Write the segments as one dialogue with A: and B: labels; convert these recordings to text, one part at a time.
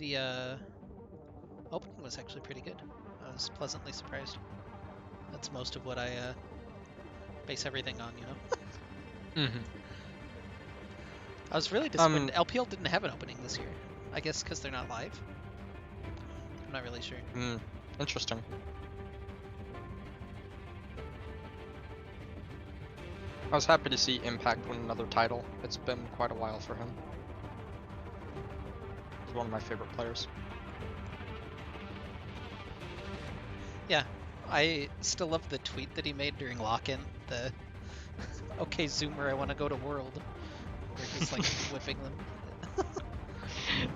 A: The opening was actually pretty good. I was pleasantly surprised. That's most of what I base everything on, you know?
B: Mm-hmm.
A: I was really disappointed. LPL didn't have an opening this year. I guess because they're not live. I'm not really sure.
B: Interesting. I was happy to see Impact win another title. It's been quite a while for him. He's one of my favorite players.
A: Yeah, I still love the tweet that he made during lock-in. The okay, Zoomer, I want to go to World, where he's like whipping them.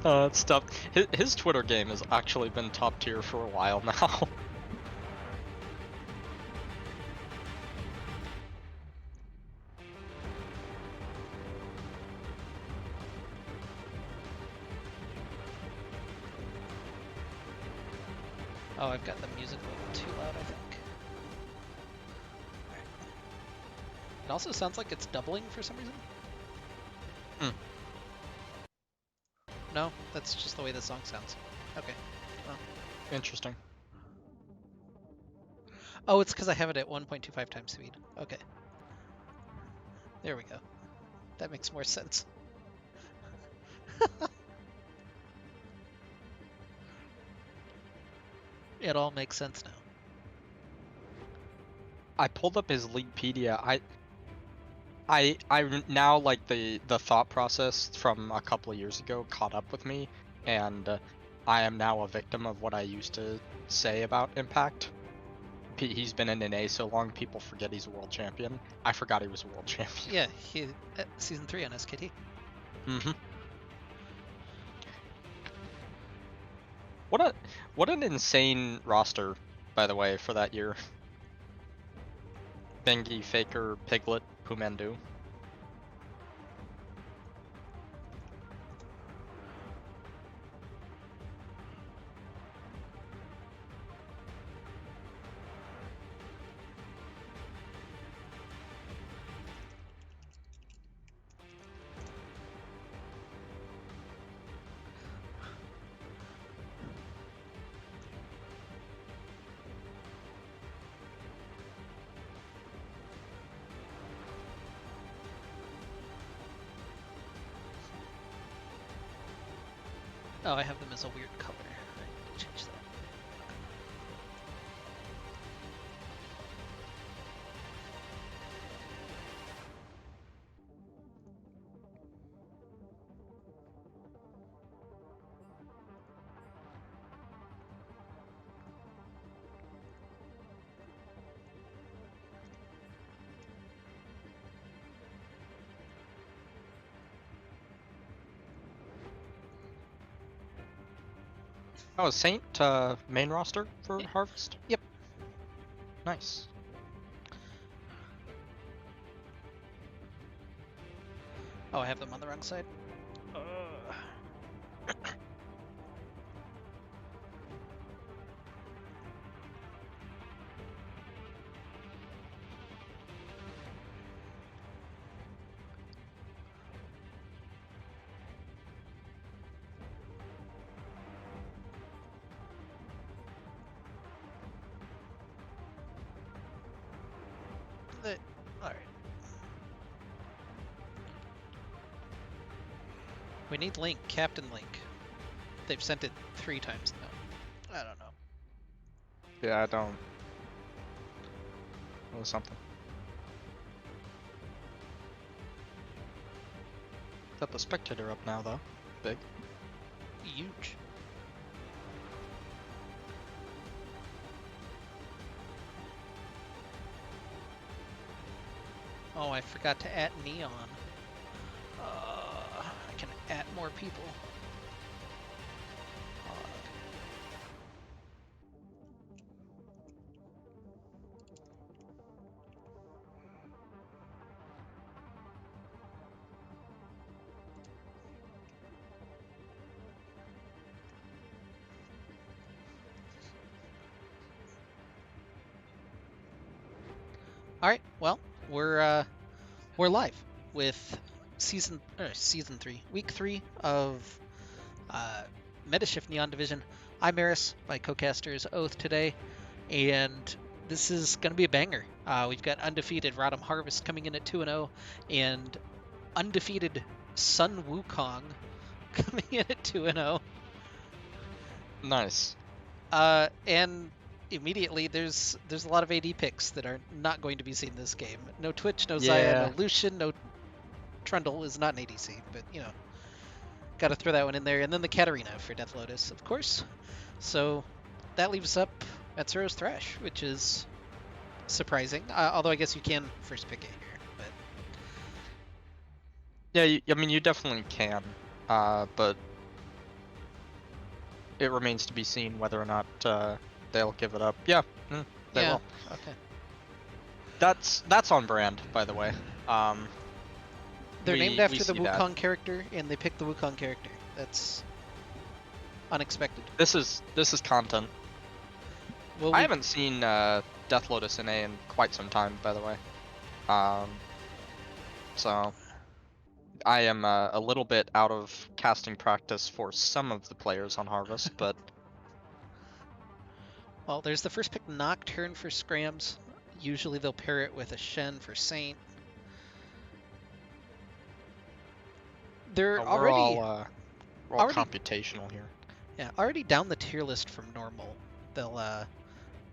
B: It's tough. His Twitter game has actually been top tier for a while now.
A: Oh, I've got the music a little too loud, I think. It also sounds like it's doubling for some reason. No, that's just the way the song sounds. Okay. Well.
B: Interesting.
A: Oh, it's because I have it at 1.25 times speed. Okay. There we go. That makes more sense. It all makes sense now.
B: I pulled up his Leaguepedia. I now like the thought process from a couple of years ago caught up with me, and I am now a victim of what I used to say about Impact. He's been in NA so long, people forget he's a world champion. I forgot he was a world champion.
A: Yeah, he season 3 on SKT.
B: Mm-hmm. What an insane roster, by the way, for that year. Bengi, Faker, Piglet, Pumendu.
A: Oh, I have them as a weird color. I need to change that.
B: Oh, Saint main roster for
A: Yeah.
B: Harvest?
A: Yep.
B: Nice.
A: Oh, I have them on the wrong side. Alright. We need Link, Captain Link. They've sent it 3 times now. I don't know.
B: Yeah, I don't. It was something. Got the spectator up now, though. Big.
A: Huge. Oh, I forgot to add Neon. I can add more people. All right, well, we're live with season 3, week 3 of Metashift Neon Division. I'm Eris, my co-caster is Oath today, and this is going to be a banger. We've got undefeated Rodham Harvest coming in at 2-0, and undefeated Sun Wukong coming in at 2-0.
B: Nice.
A: And immediately there's a lot of AD picks that are not going to be seen this game. No Twitch, no Xayah, no Lucian, no Trundle is not an ADC, but you know, got to throw that one in there. And then the Katarina for Death Lotus, of course. So that leaves up Metzero's Thresh, which is surprising. Although I guess you can first pick it here. But
B: Yeah, I mean, you definitely can, but it remains to be seen whether or not they'll give it up. Yeah, they will.
A: Okay.
B: That's on brand, by the way.
A: They're named after the Wukong character, and they picked the Wukong character. That's unexpected.
B: This is content.
A: Well,
B: I haven't seen Death Lotus in A in quite some time, by the way. So I am a little bit out of casting practice for some of the players on Harvest, but
A: well, there's the first pick Nocturne for Scrams. Usually they'll pair it with a Shen for Saint. They're
B: we're
A: already
B: all computational here.
A: Yeah, already down the tier list from normal. They'll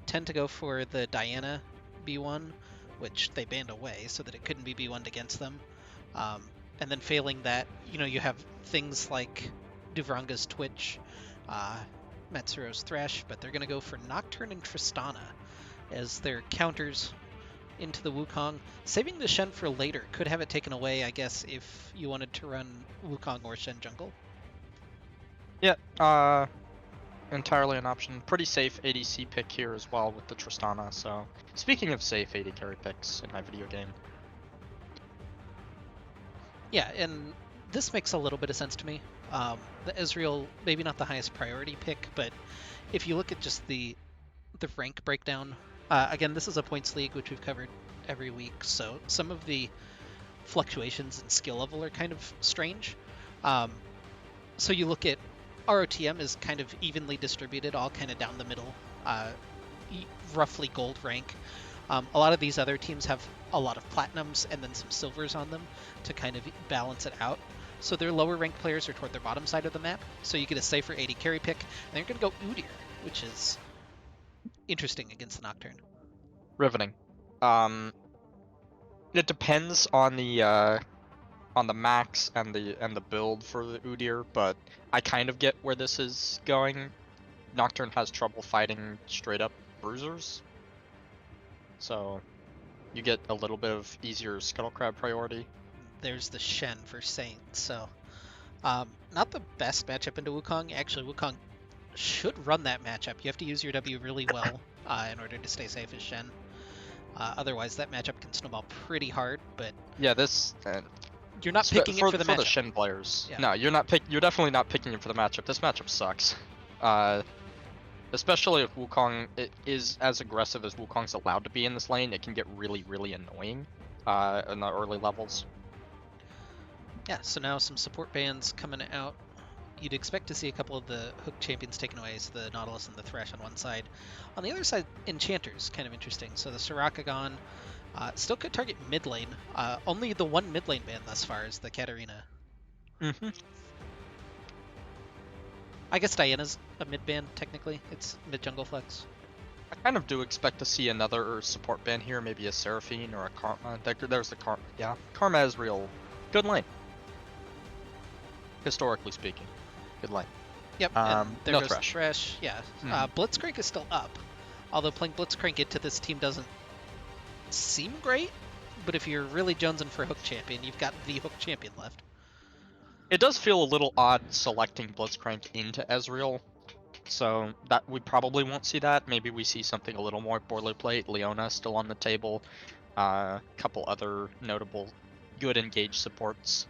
A: tend to go for the Diana B1, which they banned away so that it couldn't be B1'd against them. And then failing that, you know, you have things like Duvranga's Twitch, Metzero's Thresh, but they're going to go for Nocturne and Tristana as their counters into the Wukong. Saving the Shen for later. Could have it taken away, I guess, if you wanted to run Wukong or Shen jungle.
B: Yeah, entirely an option. Pretty safe ADC pick here as well with the Tristana, so... Speaking of safe AD carry picks in my video game.
A: Yeah, and this makes a little bit of sense to me. The Ezreal, maybe not the highest priority pick, but if you look at just the rank breakdown, again, this is a points league, which we've covered every week, so some of the fluctuations in skill level are kind of strange. So you look at ROTM is kind of evenly distributed, all kind of down the middle, roughly gold rank. A lot of these other teams have a lot of platinums and then some silvers on them to kind of balance it out. So their lower ranked players are toward their bottom side of the map, so you get a safer AD carry pick, and they're going to go Udyr, which is interesting against the Nocturne.
B: Riveting. It depends on the max and the build for the Udyr, but I kind of get where this is going. Nocturne has trouble fighting straight up bruisers, so you get a little bit of easier Scuttle Crab priority.
A: There's the Shen for Saint, so not the best matchup into Wukong. Actually, Wukong should run that matchup. You have to use your W really well in order to stay safe as Shen. Otherwise, that matchup can snowball pretty hard. But
B: yeah, this
A: you're not picking it for the matchup.
B: For the Shen players,
A: yeah.
B: No, you're not You're definitely not picking it for the matchup. This matchup sucks. Especially if Wukong is as aggressive as Wukong's allowed to be in this lane, it can get really, really annoying in the early levels.
A: Yeah, so now some support bans coming out. You'd expect to see a couple of the hook champions taken away, so the Nautilus and the Thresh on one side. On the other side, Enchanters, kind of interesting. So the Soraka gone. Still could target mid lane. Only the one mid lane ban thus far is the Katarina.
B: Mm-hmm.
A: I guess Diana's a mid ban, technically. It's mid jungle flex.
B: I kind of do expect to see another support ban here, maybe a Seraphine or a Karma. There's the Karma. Yeah, Karma is real. Good lane. Historically speaking. Good lane.
A: Yep, and there
B: no
A: goes
B: Thresh.
A: The Thresh. Yeah, Blitzcrank is still up. Although playing Blitzcrank into this team doesn't seem great, but if you're really jonesing for hook champion, you've got the hook champion left.
B: It does feel a little odd selecting Blitzcrank into Ezreal, so that we probably won't see that. Maybe we see something a little more boilerplate. Leona still on the table. A couple other notable good engaged supports.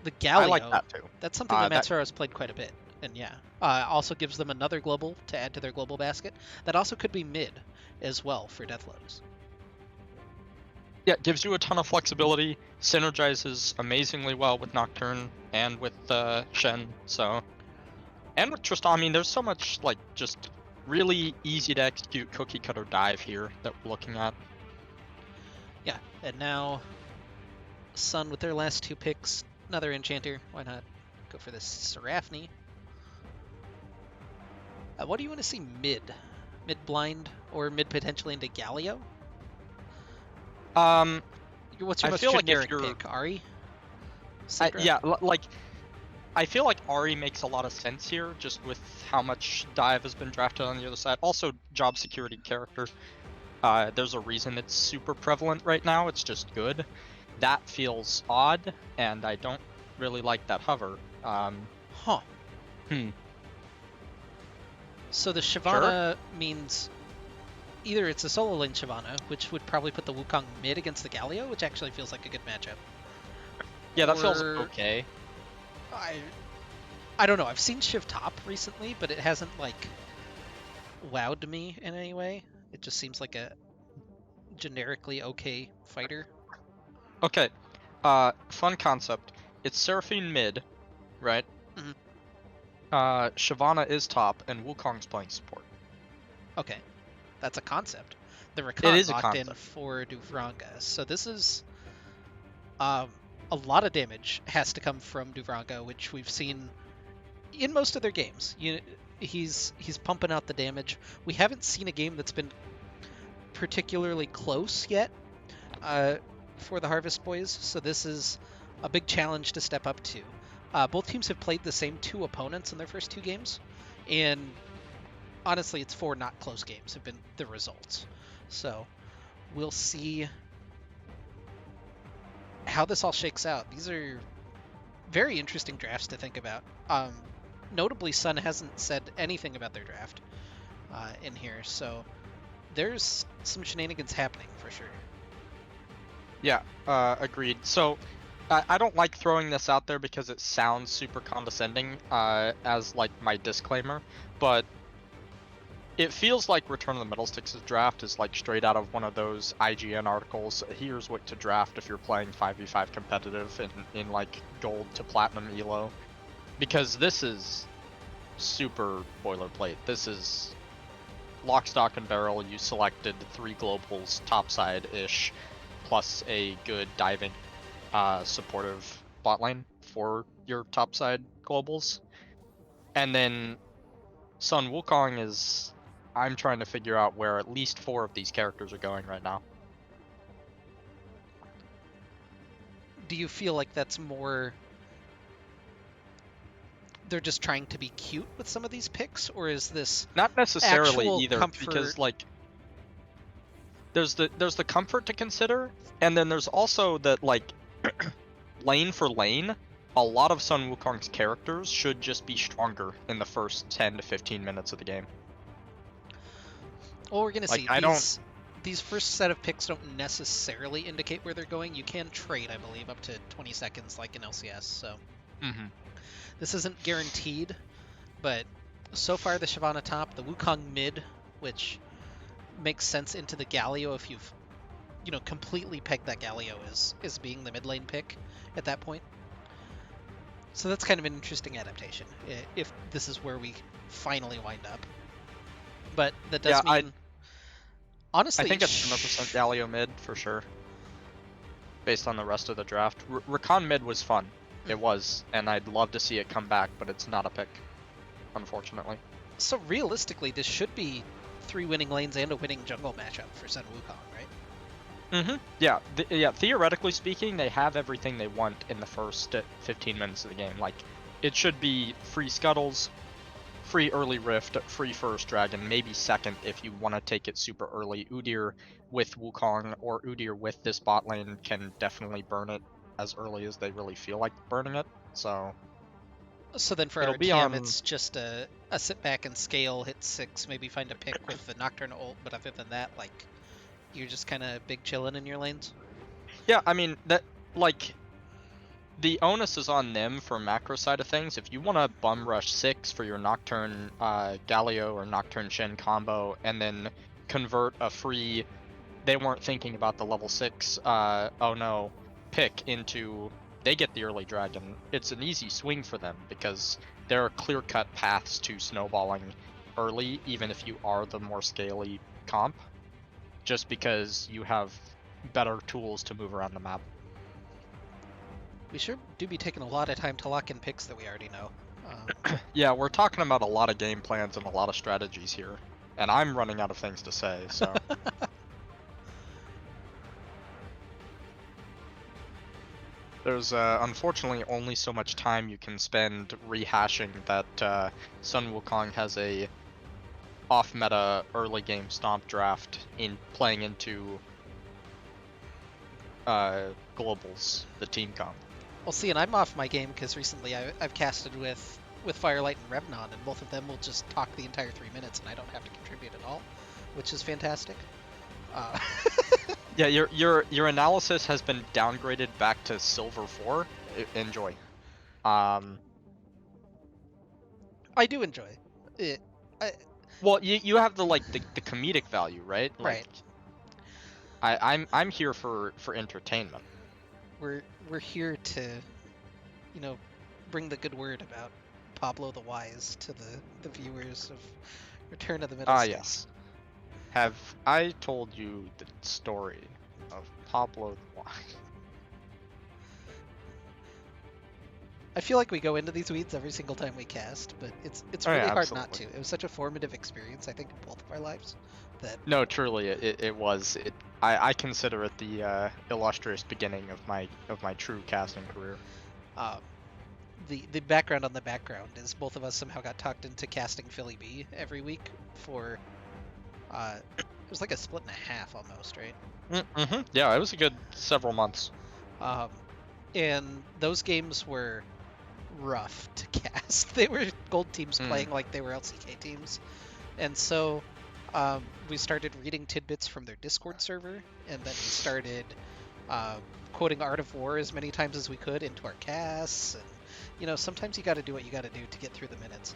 A: The Galio,
B: I like that too.
A: That's something that Matsuro has played quite a bit, and yeah, also gives them another global to add to their global basket. That also could be mid as well for Death Lotus.
B: Yeah, it gives you a ton of flexibility, synergizes amazingly well with Nocturne and with Shen, so And with Tristan, I mean, there's so much like just really easy to execute cookie cutter dive here that we're looking at.
A: Yeah, and now Sun with their last two picks, another enchanter. Why not go for this Serafni? What do you want to see mid? Mid blind or mid potentially into Galio?
B: Um,
A: What's your
B: I
A: most
B: feel like if
A: generic
B: you're,
A: pick? Ari? Sleep draft?
B: yeah, like I feel like Ari makes a lot of sense here, just with how much dive has been drafted on the other side. Also, job security character. There's a reason it's super prevalent right now. It's just good. That feels odd, and I don't really like that hover.
A: Huh.
B: Hmm.
A: So the
B: Sure.
A: Shyvana means either it's a solo lane Shyvana, which would probably put the Wukong mid against the Galio, which actually feels like a good matchup.
B: Yeah, that feels
A: Or
B: okay.
A: I I don't know. I've seen Shiv top recently, but it hasn't like wowed me in any way. It just seems like a generically okay fighter.
B: Okay. Fun concept. It's Seraphine mid, right?
A: Mhm.
B: Shyvana is top, and Wukong's playing support.
A: Okay, that's a concept. The
B: It
A: Rakan
B: is a
A: locked in
B: concept.
A: for Duvranga, so this is um, a lot of damage has to come from Duvranga, which we've seen in most of their games. He's pumping out the damage. We haven't seen a game that's been particularly close yet uh, for the Harvest Boys, so this is a big challenge to step up to. Both teams have played the same two opponents in their first two games, and honestly, it's four not close games have been the results. So we'll see how this all shakes out. These are very interesting drafts to think about. Notably, Sun hasn't said anything about their draft in here, so there's some shenanigans happening for sure.
B: Yeah, agreed. So, I don't like throwing this out there because it sounds super condescending, as like my disclaimer, but it feels like Return of the Metal Sticks' draft is like straight out of one of those IGN articles. Here's what to draft if you're playing 5v5 competitive in like gold to platinum elo. Because this is super boilerplate. This is lock, stock, and barrel. You selected 3 globals topside-ish, plus a good diving, supportive bot lane for your topside globals. And then Sun Wukong is. I'm trying to figure out where at least 4 of these characters are going right now.
A: Do you feel like that's more they're just trying to be cute with some of these picks, or is this
B: Not necessarily
A: actual
B: either,
A: comfort?
B: because like there's the comfort to consider, and then there's also that like lane for lane, a lot of Sun Wukong's characters should just be stronger in the first 10 to 15 minutes of the game.
A: Well, we're gonna
B: Like
A: see
B: I don't.
A: these first set of picks don't necessarily indicate where they're going. You can trade, I believe, up to 20 seconds like in LCS, so
B: Mhm.
A: this isn't guaranteed, but so far the Shyvana top, the Wukong mid, which makes sense into the Galio if you've completely pegged that Galio as being the mid lane pick at that point. So that's kind of an interesting adaptation if this is where we finally wind up. But that
B: Yeah,
A: does
B: I
A: mean
B: I
A: honestly,
B: think it's 100% Galio mid for sure, based on the rest of the draft. Rakan mid was fun. It was, and I'd love to see it come back, but it's not a pick, unfortunately.
A: so realistically, this should be 3 winning lanes and a winning jungle matchup for Sun Wukong, right?
B: Yeah, yeah. Theoretically speaking, they have everything they want in the first 15 minutes of the game. Like, it should be free scuttles, free early rift, free first dragon, maybe second if you want to take it super early. Udyr with Wukong or Udyr with this bot lane can definitely burn it as early as they really feel like burning it. So
A: So then for
B: it'll
A: our
B: be
A: TM,
B: on.
A: it's just a sit back and scale, hit 6, maybe find a pick with the Nocturne ult, but other than that, like, you're just kind of big chilling in your lanes.
B: Yeah, I mean that like the onus is on them for macro side of things. If you want to bum rush 6 for your Nocturne Galio or Nocturne Shen combo, and then convert a free, they weren't thinking about the level 6, oh no, pick into they get the early dragon, it's an easy swing for them because there are clear-cut paths to snowballing early, even if you are the more scaly comp, just because you have better tools to move around the map.
A: We sure do be taking a lot of time to lock in picks that we already know.
B: Yeah, we're talking about a lot of game plans and a lot of strategies here, and I'm running out of things to say, so... There's unfortunately only so much time you can spend rehashing that Sun Wukong has a off-meta early game stomp draft in playing into globals, the team comp.
A: Well, see, and I'm off my game because recently I've casted with Firelight and Revnon, and both of them will just talk the entire 3 minutes, and I don't have to contribute at all, which is fantastic.
B: Yeah, your analysis has been downgraded back to Silver 4. Enjoy.
A: I do enjoy it.
B: Well, you have the the comedic value, right? Like,
A: Right.
B: I'm here for entertainment.
A: We're here to, bring the good word about Pablo the Wise to the viewers of Return of the Middle
B: Ah,
A: Sticks.
B: yes. Have I told you the story of Pablo the Wise?
A: I feel like we go into these weeds every single time we cast, but it's
B: Oh,
A: really
B: yeah,
A: hard not to.
B: absolutely.
A: It was such a formative experience, I think, in both of our lives. That
B: No, truly, it was. I consider it the illustrious beginning of my true casting career.
A: um, the background on the background is both of us somehow got talked into casting Philly B every week for it was like a split and a half almost, right?
B: Mm-hmm. Yeah, it was a good several months.
A: Um, and those games were rough to cast. They were gold teams playing like they were LCK teams, and so we started reading tidbits from their Discord server, and then we started quoting Art of War as many times as we could into our casts. And sometimes you got to do what you got to do to get through the minutes.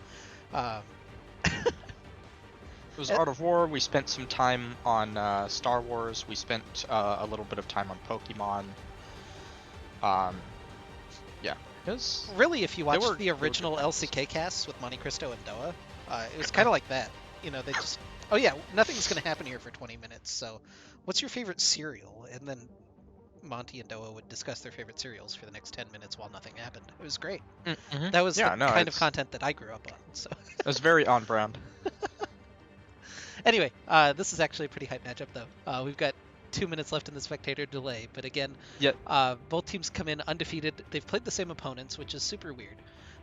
B: It was Art of War. We spent some time on Star Wars. We spent a little bit of time on Pokemon. Yeah.
A: Really, if you watched the original LCK casts with Monte Cristo and Doa, it was kind of like that. They just, oh yeah, nothing's going to happen here for 20 minutes, so what's your favorite cereal? And then Monty and Doa would discuss their favorite cereals for the next 10 minutes while nothing happened. It was great.
B: Mm-hmm.
A: That was
B: Yeah,
A: the
B: no,
A: kind of content that I grew up on. So
B: it was very on brand.
A: anyway, this is actually a pretty hype matchup, though. We've got 2 minutes left in the spectator delay, but again, both teams come in undefeated. They've played the same opponents, which is super weird.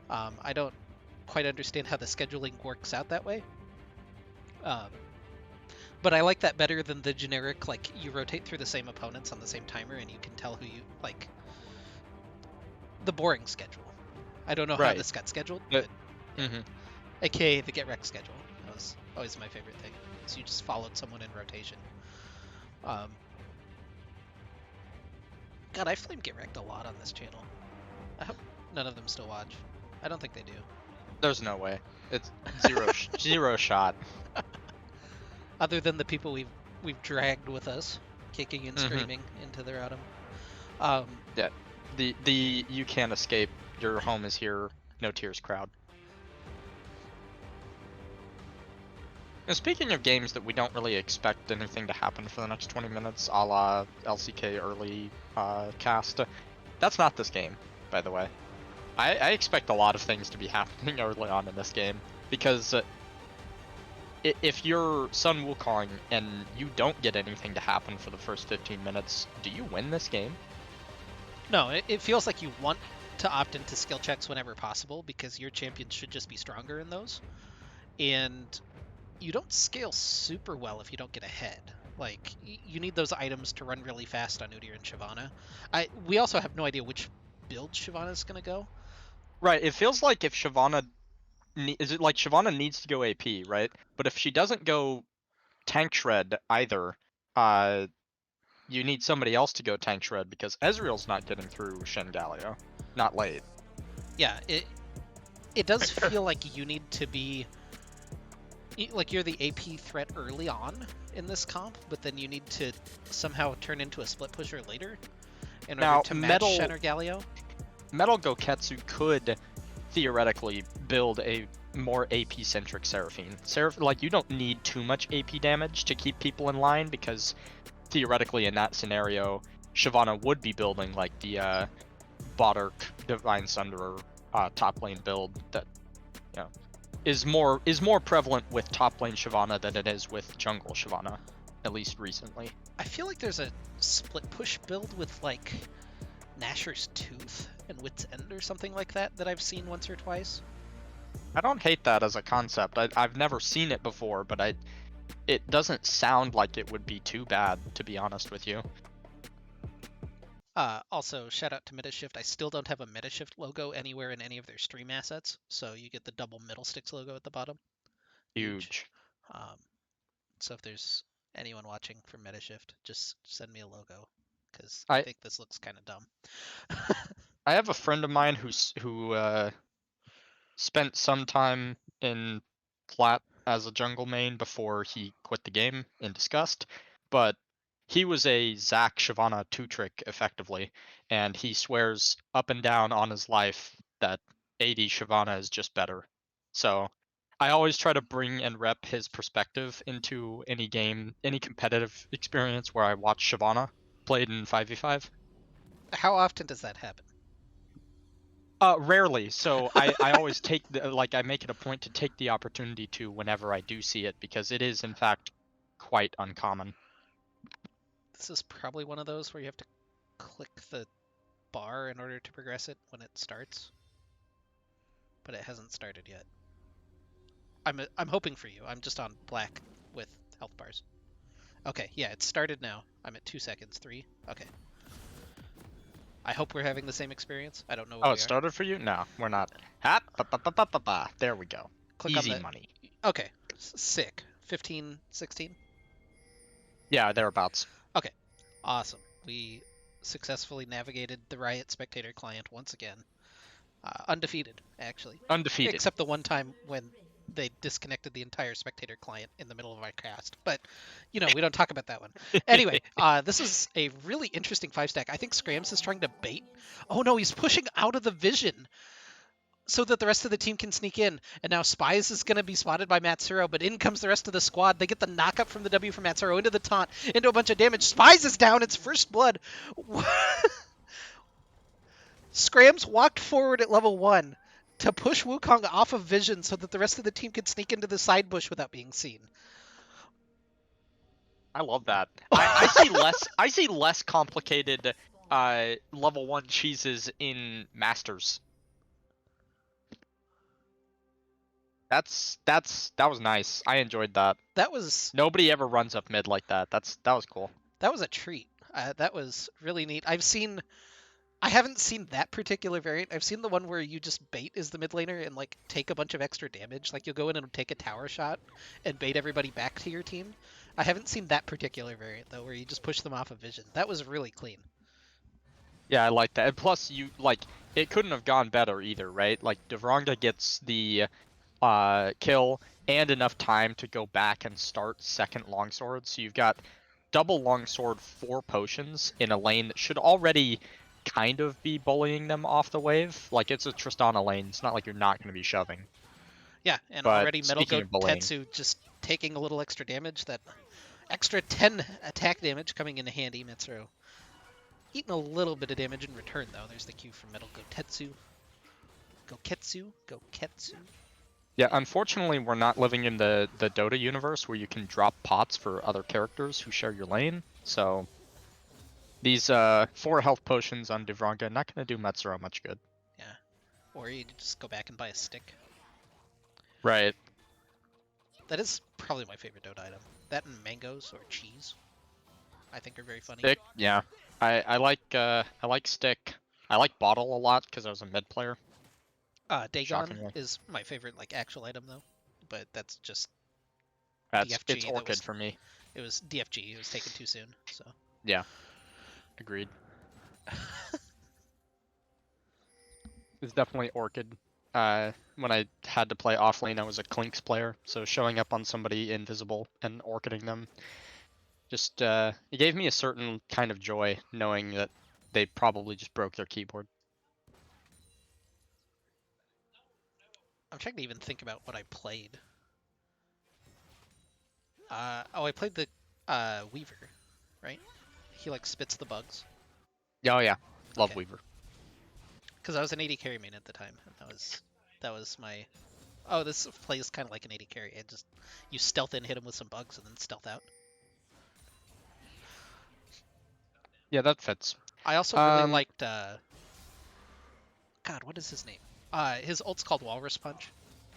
A: I don't quite understand how the scheduling works out that way. But I like that better than the generic, like, you rotate through the same opponents on the same timer and you can tell who you, like, the boring schedule. I don't know how this got scheduled, but aka the get wrecked schedule. That was always my favorite thing. So you just followed someone in rotation. God, I flame get wrecked a lot on this channel. I hope none of them still watch. I don't think they do.
B: There's no way. It's zero shot.
A: Other than the people we've dragged with us, kicking and screaming into their autumn.
B: Yeah, the you can't escape. Your home is here. No tears crowd. And speaking of games that we don't really expect anything to happen for the next 20 minutes, a la LCK early cast, that's not this game, by the way. I expect a lot of things to be happening early on in this game, because if you're Sun Wukong and you don't get anything to happen for the first 15 minutes, do you win this game?
A: No, it feels like you want to opt into skill checks whenever possible, because your champions should just be stronger in those. And you don't scale super well if you don't get ahead. Like, you need those items to run really fast on Udyr and Shyvana. We also have no idea which build Shyvana's going to go.
B: Right, it feels like if Shyvana... Is it like Shyvana needs to go AP, right? But if she doesn't go Tank Shred either, you need somebody else to go Tank Shred, because Ezreal's not getting through Shen Galio. Not late.
A: Yeah, it does feel like you need to be... Like, you're the AP threat early on in this comp, but then you need to somehow turn into a split pusher later in order to match Shen or Galio.
B: Metal Goketsu could theoretically build a more AP centric Seraphine. Like you don't need too much AP damage to keep people in line because theoretically in that scenario, Shyvana would be building like the Bodark Divine Sunderer top lane build that you know is more prevalent with top lane Shyvana than it is with jungle Shyvana, at least recently.
A: I feel like there's a split push build with like Nashor's Tooth and Wit's End or something like that I've seen once or twice.
B: I don't hate that as a concept. I've never seen it before, but it doesn't sound like it would be too bad, to be honest with you.
A: Also, shout out to Metashift. I still don't have a Metashift logo anywhere in any of their stream assets, so you get the double middle sticks logo at the bottom. Huge.
B: Huge.
A: Um, so if there's anyone watching from Metashift, just send me a logo, because I
B: I
A: think this looks kind of dumb.
B: I have a friend of mine who spent some time in plat as a jungle main before he quit the game in disgust, but he was a Zac Shyvana 2-trick effectively, and he swears up and down on his life that AD Shyvana is just better. So I always try to bring and rep his perspective into any game, any competitive experience where I watch Shyvana played in 5v5.
A: How often does that happen?
B: Rarely. So I always take like I make it a point to take the opportunity to whenever I do see it because it is in fact quite uncommon.
A: This is probably one of those where you have to click the bar in order to progress it when it starts, but it hasn't started yet. I'm hoping for you. I'm just on black with health bars. Okay, yeah, it started now. I'm at 2 seconds. 3. Okay. I hope we're having the same experience. I don't know if
B: Oh,
A: we
B: it
A: are.
B: started for you? No, we're not. Hop, ba, ba, ba, ba, ba, ba. There we go.
A: Click on
B: Easy
A: the.
B: money.
A: Okay, sick. 15, 16.
B: Yeah, thereabouts.
A: Okay, awesome. We successfully navigated the Riot Spectator client once again. Undefeated, actually.
B: Undefeated.
A: Except the one time when they disconnected the entire Spectator client in the middle of our cast. But, we don't talk about that one. Anyway, this is a really interesting 5-stack. I think Scrams is trying to bait. Oh no, he's pushing out of the vision so that the rest of the team can sneak in. And now Spies is going to be spotted by Matsuro, but in comes the rest of the squad. They get the knockup from the W from Matsuro into the taunt, into a bunch of damage. Spies is down. It's first blood. Scrams walked forward at level 1 to push Wukong off of vision so that the rest of the team could sneak into the side bush without being seen.
B: I love that. I see less complicated level 1 cheeses in Masters. That was nice. I enjoyed that.
A: That was
B: Nobody ever runs up mid like that. That was cool.
A: that was a treat. That was really neat. I haven't seen that particular variant. I've seen the one where you just bait as the mid laner and like take a bunch of extra damage. Like you'll go in and take a tower shot and bait everybody back to your team. I haven't seen that particular variant though, where you just push them off of vision. That was really clean.
B: Yeah, I like that. And plus, you like it couldn't have gone better either, right? Like Devranga gets the kill and enough time to go back and start second longsword. So you've got double longsword, 4 potions in a lane that should already kind of be bullying them off the wave. Like it's a Tristana lane. It's not like you're not going to be shoving.
A: Yeah, and
B: But
A: already Metal
B: speaking
A: Goat
B: of bullying,
A: Tetsu just taking a little extra damage. That extra 10 attack damage coming in handy, Mitsuru. Eating a little bit of damage in return, though. There's the cue from Metal Gotetsu. Goketsu.
B: yeah, unfortunately, we're not living in the Dota universe where you can drop pots for other characters who share your lane. So these 4 health potions on Devranga not going to do Metsuro much good.
A: Yeah. Or you just go back and buy a stick.
B: Right.
A: That is probably my favorite Dota item. That and mangoes or cheese, I think are very funny.
B: Stick, yeah. I like stick. I like bottle a lot because I was a mid player.
A: Dagon
B: Shockingly,
A: is my favorite like actual item though, but that's just
B: it's
A: DFG.
B: Orchid for me.
A: It was DFG. It was taken too soon. So
B: Yeah, agreed. It's definitely Orchid. When I had to play off lane, I was a Clinks player, so showing up on somebody invisible and Orchiding them just it gave me a certain kind of joy knowing that they probably just broke their keyboard.
A: I'm trying to even think about what I played. Oh, I played the Weaver, right? He like spits the bugs.
B: Oh yeah, love
A: Okay,
B: Weaver.
A: because I was an AD carry main at the time, and that was my. Oh, this plays kind of like an AD carry. I just you stealth in, hit him with some bugs, and then stealth out.
B: Yeah, that fits.
A: I also really
B: Um,
A: liked God, what is his name? His ult's called Walrus Punch,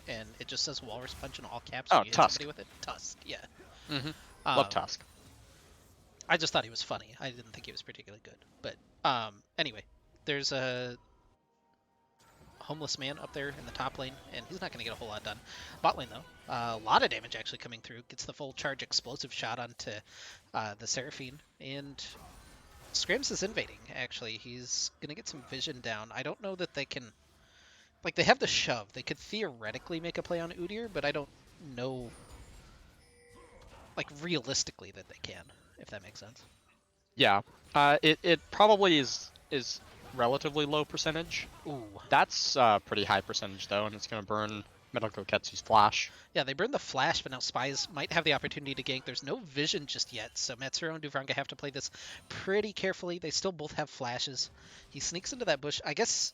A: and it just says Walrus Punch in all caps when
B: oh
A: you hit somebody
B: Tusk.
A: with it. Tusk, yeah.
B: Mm-hmm. Love
A: Um,
B: Tusk.
A: I just thought he was funny. I didn't think he was particularly good. But anyway, there's a homeless man up there in the top lane, and he's not going to get a whole lot done. Bot lane, though, a lot of damage actually coming through. Gets the full charge explosive shot onto the Seraphine, and Scrams is invading, actually. He's going to get some vision down. I don't know that they can... Like, they have the shove. They could theoretically make a play on Udyr, but I don't know, like, realistically that they can, if that makes sense.
B: Yeah. It probably is relatively low percentage.
A: Ooh.
B: That's pretty high percentage though, and it's gonna burn Metal Koketsu's flash.
A: Yeah, they burned the flash, but now Spies might have the opportunity to gank. There's no vision just yet, so Matsuro and Duvranga have to play this pretty carefully. They still both have flashes. He sneaks into that bush. I guess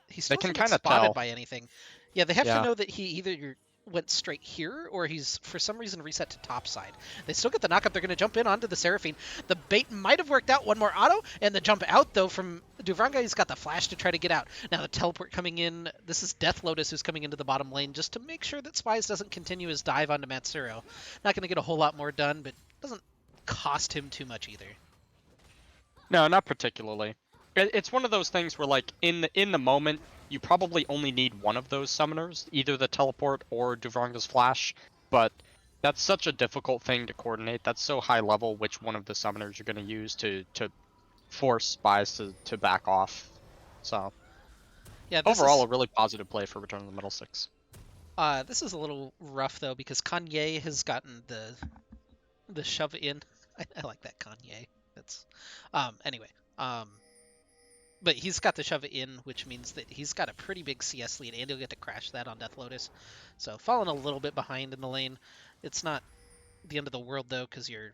A: he
B: They
A: still
B: can
A: hasn't been
B: kind of
A: spotted
B: tell.
A: by anything. Yeah, they have to
B: Yeah.
A: know that he either went straight here or he's for some reason reset to top side. They still get the knockup. They're going to jump in onto the Seraphine. The bait might have worked out. One more auto, and the jump out though from Duvranga. He's got the flash to try to get out. Now the teleport coming in. This is Death Lotus who's coming into the bottom lane just to make sure that Spies doesn't continue his dive onto Matsuro. Not going to get a whole lot more done, but doesn't cost him too much either.
B: No, not particularly. It's one of those things where, like, in the moment, you probably only need one of those summoners, either the teleport or Duvranga's flash. But that's such a difficult thing to coordinate. That's so high level which one of the summoners you're going to use to force Spies to back off. So
A: Yeah, this
B: overall,
A: is
B: a really positive play for Return of the Middle Six.
A: this is a little rough though because Kanye has gotten the shove in. I like that Kanye. That's anyway. Um, but he's got the shove in, which means that he's got a pretty big CS lead, and he'll get to crash that on Death Lotus. So falling a little bit behind in the lane. It's not the end of the world though, because you're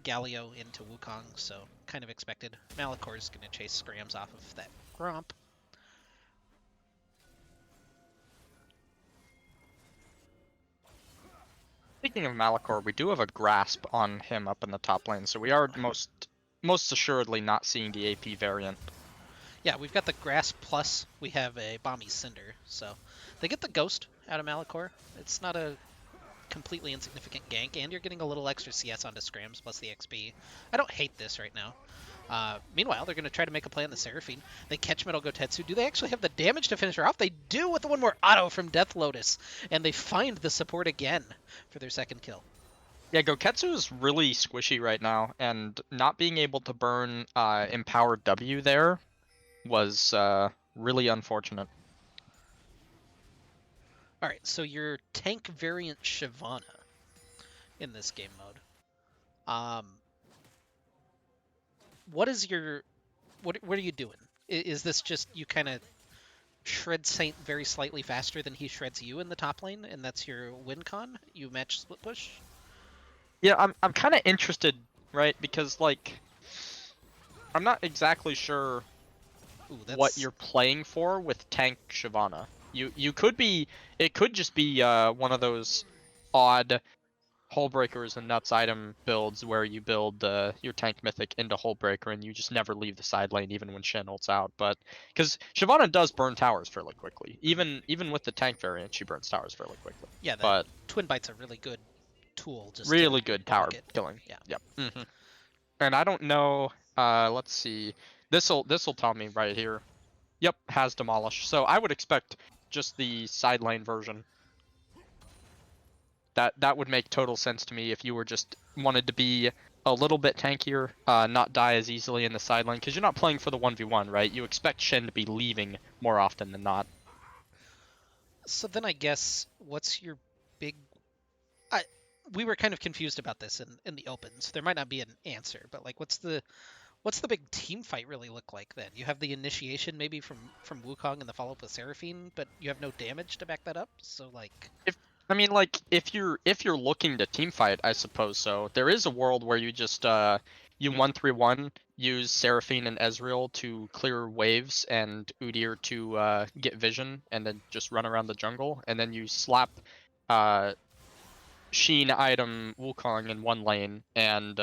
A: Galio into Wukong, so kind of expected. Malikor's going to chase Scrams off of that Gromp.
B: Speaking of Malachor, we do have a grasp on him up in the top lane, so we are most assuredly not seeing the AP variant.
A: Yeah, we've got the Grass plus we have a Balmy Cinder, so they get the Ghost out of Malachor. It's not a completely insignificant gank, and you're getting a little extra CS onto Scrams plus the XP. I don't hate this right now. Meanwhile, they're going to try to make a play on the Seraphine. They catch Metal Gotetsu. Do they actually have the damage to finish her off? They do with the one more auto from Death Lotus, and they find the support again for their second kill.
B: Yeah, Goketsu is really squishy right now, and not being able to burn Empowered W there was really unfortunate.
A: All right, so your tank variant Shyvana in this game mode. What is your what are you doing? Is this just you kind of shred Saint very slightly faster than he shreds you in the top lane, and that's your win con? You match split push?
B: Yeah, I'm kind of interested, right? Because like I'm not exactly sure
A: Ooh,
B: what
A: that's
B: you're playing for with tank Shyvana. You could be it could just be one of those odd Hull Breakers and Nuts item builds where you build your tank mythic into Hull Breaker and you just never leave the side lane even when Shen ults out. But because Shyvana does burn towers fairly quickly, even with the tank variant, she burns towers fairly quickly.
A: yeah. The
B: But
A: Twin Bite's a really good tool just to
B: really good tower
A: block it.
B: killing.
A: Yeah.
B: Yep. And I don't know. Let's see. This'll tell me right here. Yep, has demolish. So I would expect just the side lane version. That would make total sense to me if you were just wanted to be a little bit tankier, not die as easily in the side lane, because you're not playing for the 1v1, right? You expect Shen to be leaving more often than not.
A: So then I guess what's your big? I we were kind of confused about this in the open, so there might not be an answer. But like, What's the big team fight really look like then? You have the initiation maybe from Wukong and the follow up with Seraphine, but you have no damage to back that up. So like,
B: If I mean, like, if you're looking to team fight, I suppose so. There is a world where you just you 1-3-1, use Seraphine and Ezreal to clear waves and Udyr to get vision, and then just run around the jungle, and then you slap uh Sheen item Wukong in one lane and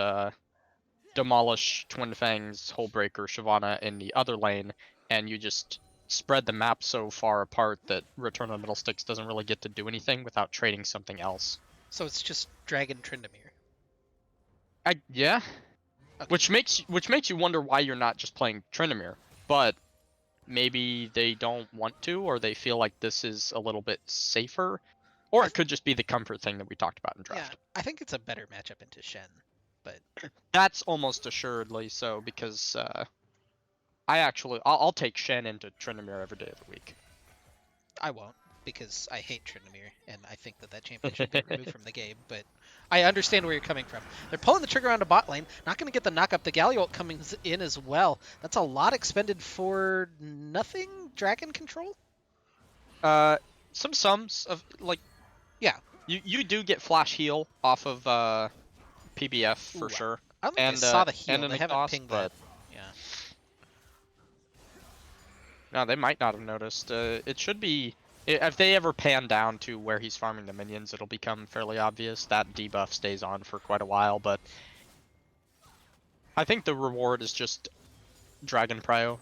B: demolish Twin Fang's Hullbreaker Shyvana in the other lane, and you just spread the map so far apart that Return of the Middle Sticks doesn't really get to do anything without trading something else.
A: so it's just Dragon Tryndamere.
B: Yeah,
A: Okay.
B: which makes you wonder why you're not just playing Tryndamere, but maybe they don't want to, or they feel like this is a little bit safer, or
A: I
B: it could just be the comfort thing that we talked about in
A: Yeah,
B: draft.
A: I think it's a better matchup into Shen, but
B: That's almost assuredly so because I'll take Shen into Tryndamere every day of the week.
A: I won't because I hate Tryndamere and I think that that champion should be removed from the game. But I understand where you're coming from. They're pulling the trigger onto bot lane. Not going to get the knock up. The Galio ult coming in as well. That's a lot expended for nothing. Dragon control.
B: Some sums of like
A: Yeah.
B: you do get flash heal off of PBF for
A: Ooh,
B: sure,
A: I don't think I
B: and
A: saw the
B: and
A: heal.
B: an
A: They haven't
B: exhaust,
A: pinged that.
B: but
A: Yeah.
B: no, they might not have noticed. It should be if they ever pan down to where he's farming the minions, it'll become fairly obvious. That debuff stays on for quite a while, but I think the reward is just Dragon Prio.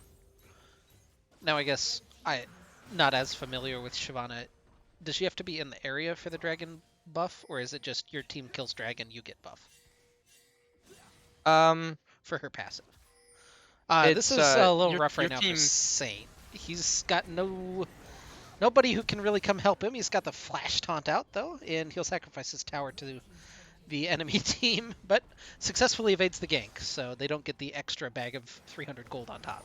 A: Now I guess I not as familiar with Shyvana. Does she have to be in the area for the dragon buff, or is it just your team kills dragon, you get buff
B: Um,
A: for her passive? This
B: it's
A: is a little
B: your
A: rough right
B: your
A: now for
B: team.
A: Saint. He's got nobody who can really come help him. He's got the flash taunt out though, and he'll sacrifice his tower to the enemy team, but successfully evades the gank, so they don't get the extra bag of 300 gold on top.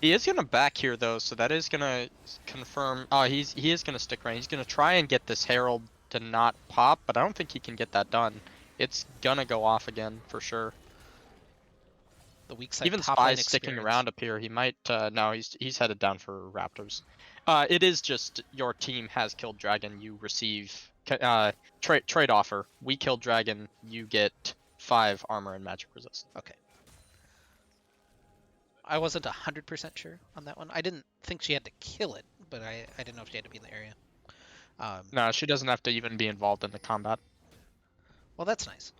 B: He is gonna back here though, so that is gonna confirm. Oh, he is gonna stick around. He's gonna try and get this Herald to not pop, but I don't think he can get that done. It's gonna go off again for sure.
A: The weak side
B: Even
A: top lane
B: Spy's sticking
A: experience.
B: around up here. He might. No, he's headed down for Raptors. It is just your team has killed Dragon. You receive trade offer. We killed Dragon. You get 5 armor and magic resist.
A: Okay. I wasn't 100% sure on that one. I didn't think she had to kill it, but I didn't know if she had to be in the area.
B: No, she doesn't have to even be involved in the combat.
A: Well, that's nice.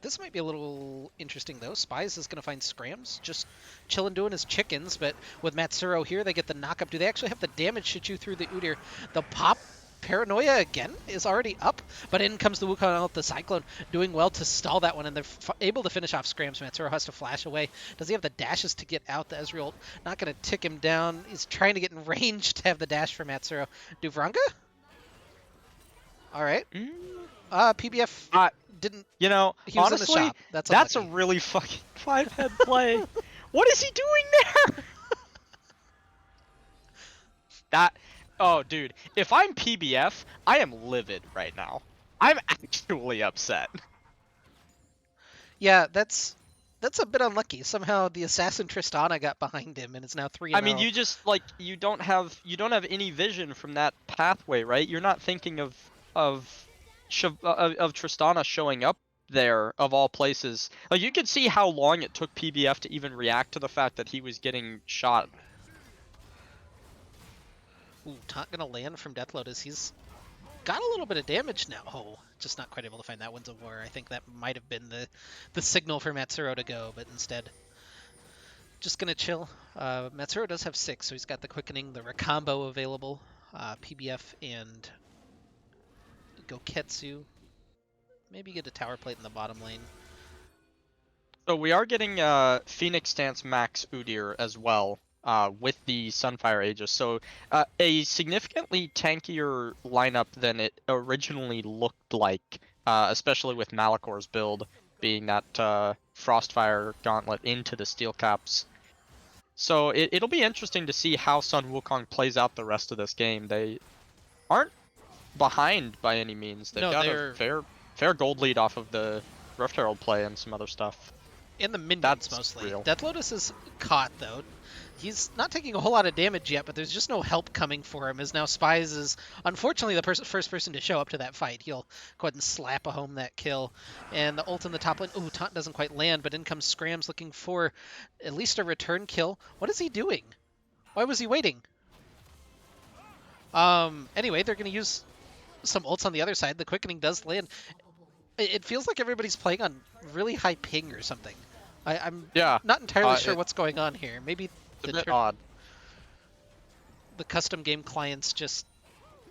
A: This might be a little interesting, though. Spies is going to find Scrams, just chilling doing his chickens, but with Matsuro here, they get the knock-up. Do they actually have the damage to chew through the Udyr? The pop Paranoia, again, is already up, but in comes the Wukong out, the Cyclone, doing well to stall that one, and they're able to finish off Scrams. Matsuro has to flash away. Does he have the dashes to get out? The Ezreal not going to tick him down. He's trying to get in range to have the dash for Matsuro. Duvranga? All right. PBF didn't.
B: You know,
A: He was in the
B: honestly,
A: shop.
B: that's a
A: Unlucky.
B: really fucking 5-head play. What is he doing there? That. Oh, dude. If I'm PBF, I am livid right now. I'm actually upset.
A: Yeah, that's a bit unlucky. Somehow the assassin Tristana got behind him and is now 3
B: I
A: and
B: mean,
A: 0.
B: you just like you don't have any vision from that pathway, right? You're not thinking of Tristana showing up there of all places. Like you could see how long it took PBF to even react to the fact that he was getting shot.
A: Ooh, taunt gonna land from Death Lotus. He's got a little bit of damage now. Oh, just not quite able to find that Winds of War. I think that might have been the signal for Matsuro to go, but instead just gonna chill. Matsuro does have 6, so he's got the quickening, the Rakambo available, PBF and Goketsu. Maybe get a tower plate in the bottom lane.
B: So we are getting Phoenix Stance Max Udyr as well with the Sunfire Aegis. So a significantly tankier lineup than it originally looked like, especially with Malikor's build being that Frostfire Gauntlet into the Steel Caps. So it'll be interesting to see how Sun Wukong plays out the rest of this game. They aren't behind by any means. They've
A: No,
B: got a
A: they're
B: fair gold lead off of the Rift Herald play and some other stuff.
A: And the minions,
B: That's
A: mostly.
B: real.
A: Death Lotus is caught, though. He's not taking a whole lot of damage yet, but there's just no help coming for him, as now Spies is unfortunately the first person to show up to that fight. He'll go ahead and slap a home that kill. And the ult in the top lane, ooh, taunt doesn't quite land, but in comes Scrams looking for at least a return kill. What is he doing? Why was he waiting? Anyway, they're going to use some ults on the other side. The quickening does land. It feels like everybody's playing on really high ping or something. I'm
B: Yeah,
A: not entirely sure
B: it's
A: what's going on here. Maybe
B: a bit odd.
A: the custom game client's just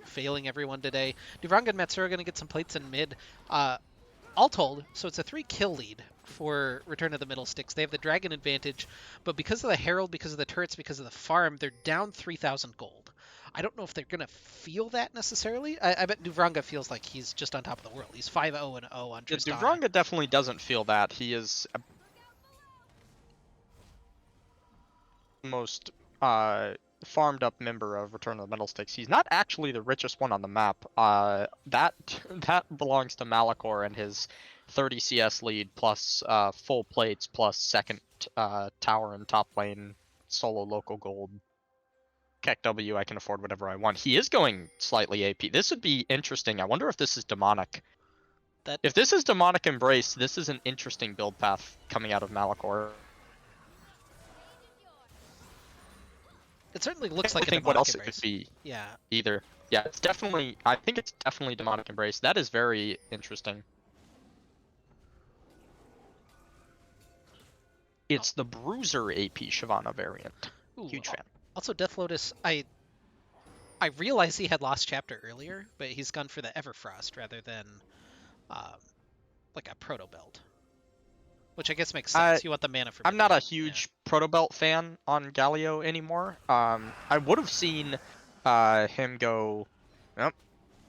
A: failing everyone today. Duvranga and Matsura are going to get some plates in mid. All told, so it's a 3-kill lead for Return of the Middle Sticks. They have the Dragon advantage, but because of the Herald, because of the turrets, because of the farm, they're down 3,000 gold. I don't know if they're going to feel that necessarily. I bet Duvranga feels like he's just on top of the world. He's 5-0 and 0 on
B: Yeah,
A: Tristana.
B: Duvranga definitely doesn't feel that. He is the most farmed up member of Return of the Metal Sticks. He's not actually the richest one on the map. That belongs to Malachor and his 30 CS lead plus full plates plus second tower and top lane solo local gold. Keck W, I can afford whatever I want. He is going slightly AP. This would be interesting. I wonder if this is demonic.
A: That
B: If this is demonic embrace, this is an interesting build path coming out of Malachor.
A: it certainly looks
B: I
A: like a
B: think what
A: demonic
B: else it
A: embrace.
B: could be
A: Yeah.
B: either. Yeah, it's definitely. I think it's definitely demonic embrace. That is very interesting. It's the Bruiser AP Shyvana variant.
A: Ooh,
B: Huge fan.
A: also Death Lotus, I realized he had lost chapter earlier, but he's gone for the Everfrost rather than um, like a proto belt, which I guess makes sense. You want the mana for.
B: I'm not a
A: Midnight.
B: huge Proto Belt fan on Galio anymore. I would have seen him go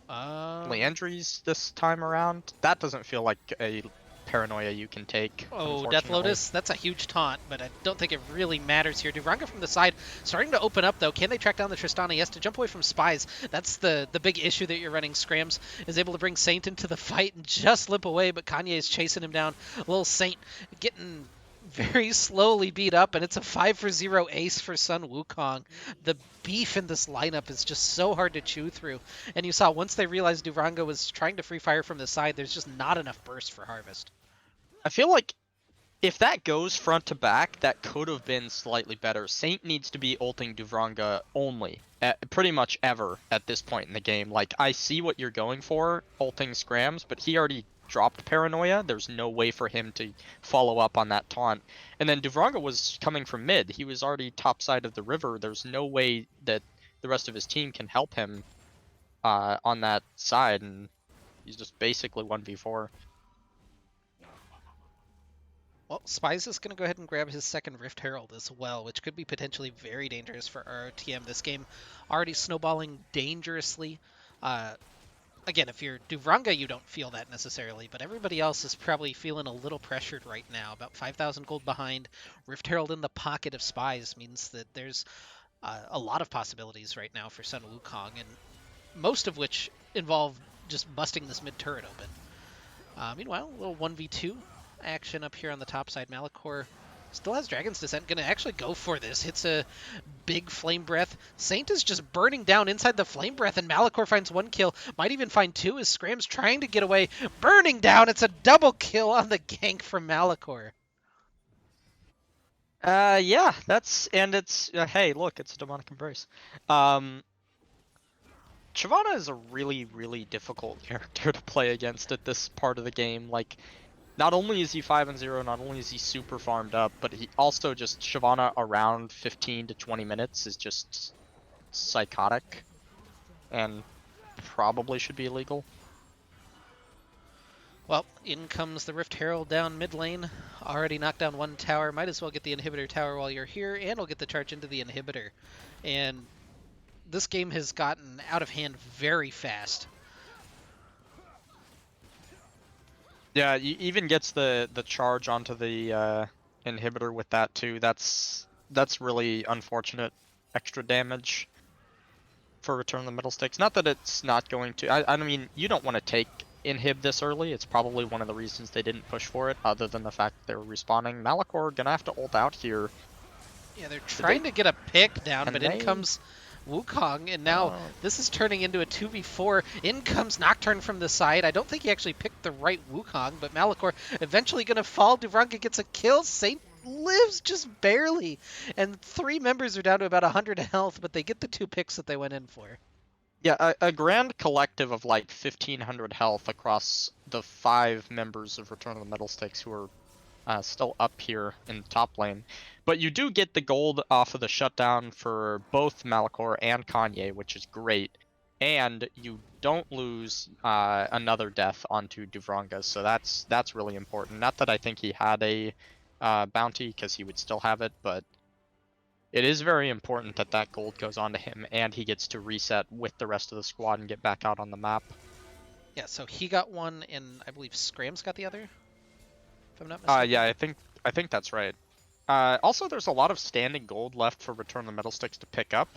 B: Leandries this time around. That doesn't feel like a paranoia you can take,
A: Oh, Death
B: unfortunately.
A: Lotus, that's a huge taunt, but I don't think it really matters here. Duvranga from the side, starting to open up though. Can they track down the Tristana? Yes, to jump away from Spies. That's the big issue that you're running. Scrams is able to bring Saint into the fight and just limp away, but Kanye is chasing him down. Little Saint getting very slowly beat up, and it's a 5-for-0 ace for Sun Wukong. The beef in this lineup is just so hard to chew through. And you saw once they realized Duvranga was trying to free fire from the side, there's just not enough burst for Harvest.
B: I feel like if that goes front to back, that could have been slightly better. Saint needs to be ulting Duvranga only, pretty much ever at this point in the game. Like, I see what you're going for, ulting Scrams, but he already dropped Paranoia. There's no way for him to follow up on that taunt. And then Duvranga was coming from mid. He was already top side of the river. There's no way that the rest of his team can help him on that side, and he's just basically 1v4.
A: Well, Spies is going to go ahead and grab his second Rift Herald as well, which could be potentially very dangerous for RTM. This game already snowballing dangerously. Again, if you're Duvranga, you don't feel that necessarily, but everybody else is probably feeling a little pressured right now. About 5,000 gold behind. Rift Herald in the pocket of Spies means that there's a lot of possibilities right now for Sun Wukong, and most of which involve just busting this mid turret open. Meanwhile, a little 1v2 action up here on the top side. Malachor still has Dragon's Descent. Gonna actually go for this. Hits a big Flame Breath. Saint is just burning down inside the Flame Breath, and Malachor finds 1 kill. Might even find 2 as Scram's trying to get away. Burning down. It's a double kill on the gank from Malachor.
B: Yeah, it's hey, look, it's a demonic embrace. Shyvana is a really, really difficult character to play against at this part of the game. Like, not only is he 5-0, not only is he super farmed up, but he also just Shyvana around 15 to 20 minutes is just psychotic, and probably should be illegal.
A: Well, in comes the Rift Herald down mid lane. Already knocked down 1 tower. Might as well get the inhibitor tower while you're here, and we'll get the charge into the inhibitor. And this game has gotten out of hand very fast.
B: Yeah, he even gets the charge onto the inhibitor with that too. That's really unfortunate extra damage for Return of the Middle Sticks. Not that it's not going to. I mean, you don't want to take inhib this early. It's probably one of the reasons they didn't push for it, other than the fact that they were respawning. Malachor gonna have to ult out here.
A: Yeah, they're
B: Did they?
A: trying to get a pick down,
B: Can
A: but in
B: they?
A: comes Wukong, and now
B: Uh,
A: this is turning into a 2v4. In comes Nocturne from the side. I don't think he actually picked the right Wukong, but Malachor eventually going to fall. Duvranka gets a kill. Saint lives just barely. And 3 members are down to about 100 health, but they get the 2 picks that they went in for.
B: yeah, a grand collective of like 1,500 health across the 5 members of Return of the Metal Sticks who are still up here in the top lane. But you do get the gold off of the shutdown for both Malachor and Kanye, which is great. And you don't lose another death onto Duvronga, so that's really important. Not that I think he had a bounty, because he would still have it, but it is very important that that gold goes on to him, and he gets to reset with the rest of the squad and get back out on the map.
A: Yeah, so he got one, and I believe Scrams got the other, if I'm not mistaken.
B: Yeah, I think that's right. Also, there's a lot of standing gold left for Return of the Metal Sticks to pick up,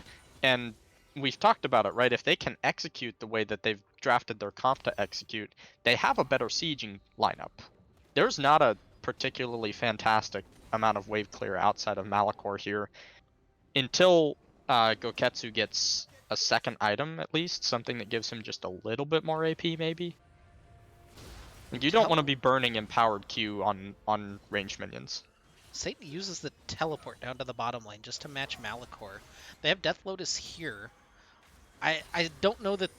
B: and we've talked about it, right? If they can execute the way that they've drafted their comp to execute, they have a better sieging lineup. There's not a particularly fantastic amount of wave clear outside of Malachor here until Goketsu gets a second item at least, something that gives him just a little bit more AP maybe. You don't want to be burning empowered Q on ranged minions.
A: Satan uses the teleport down to the bottom lane just to match Malachor. They have Death Lotus here. I don't know that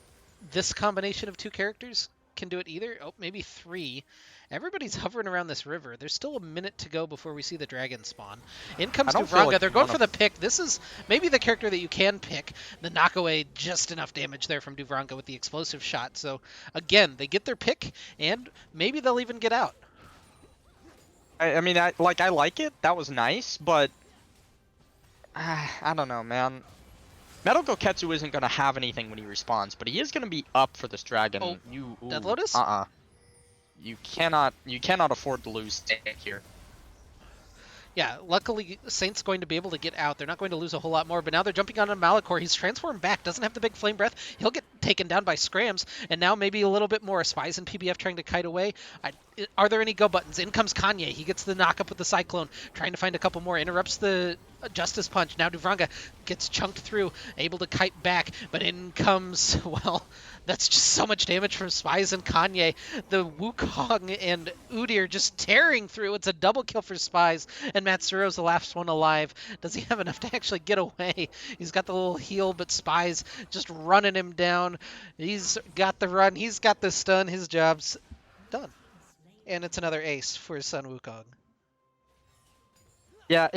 A: this combination of 2 characters can do it either. Oh, maybe 3. Everybody's hovering around this river. There's still a minute to go before we see the dragon spawn. In
B: I
A: comes
B: don't feel
A: Duvronga.
B: like
A: They're
B: you
A: going
B: want
A: for
B: to.
A: the pick. This is maybe the character that you can pick. The knockaway, just enough damage there from Duvronga with the explosive shot. So again, they get their pick, and maybe they'll even get out.
B: I mean, I like it. That was nice, but I don't know, man. Metal Goketsu isn't gonna have anything when he responds, but he is gonna be up for this
A: Oh,
B: dragon. You,
A: Death
B: ooh,
A: Lotus?
B: you cannot afford to lose here.
A: Yeah, luckily Saint's going to be able to get out. They're not going to lose a whole lot more, but now they're jumping on Malachor. He's transformed back, doesn't have the big flame breath. He'll get taken down by Scrams, and now maybe a little bit more Spies and PBF trying to kite away. Are there any go buttons? In comes Kanye. He gets the knock up with the Cyclone, trying to find a couple more. Interrupts the Justice Punch. Now Duvranga gets chunked through, able to kite back, but in comes, well, that's just so much damage from Spies and Kanye. The Wukong and Udyr just tearing through. It's a double kill for Spies, and Matsuro's the last one alive. Does he have enough to actually get away? He's got the little heal, but Spies just running him down. He's got the run. He's got the stun. His job's done. And it's another ace for Sun Wukong.
B: Yeah,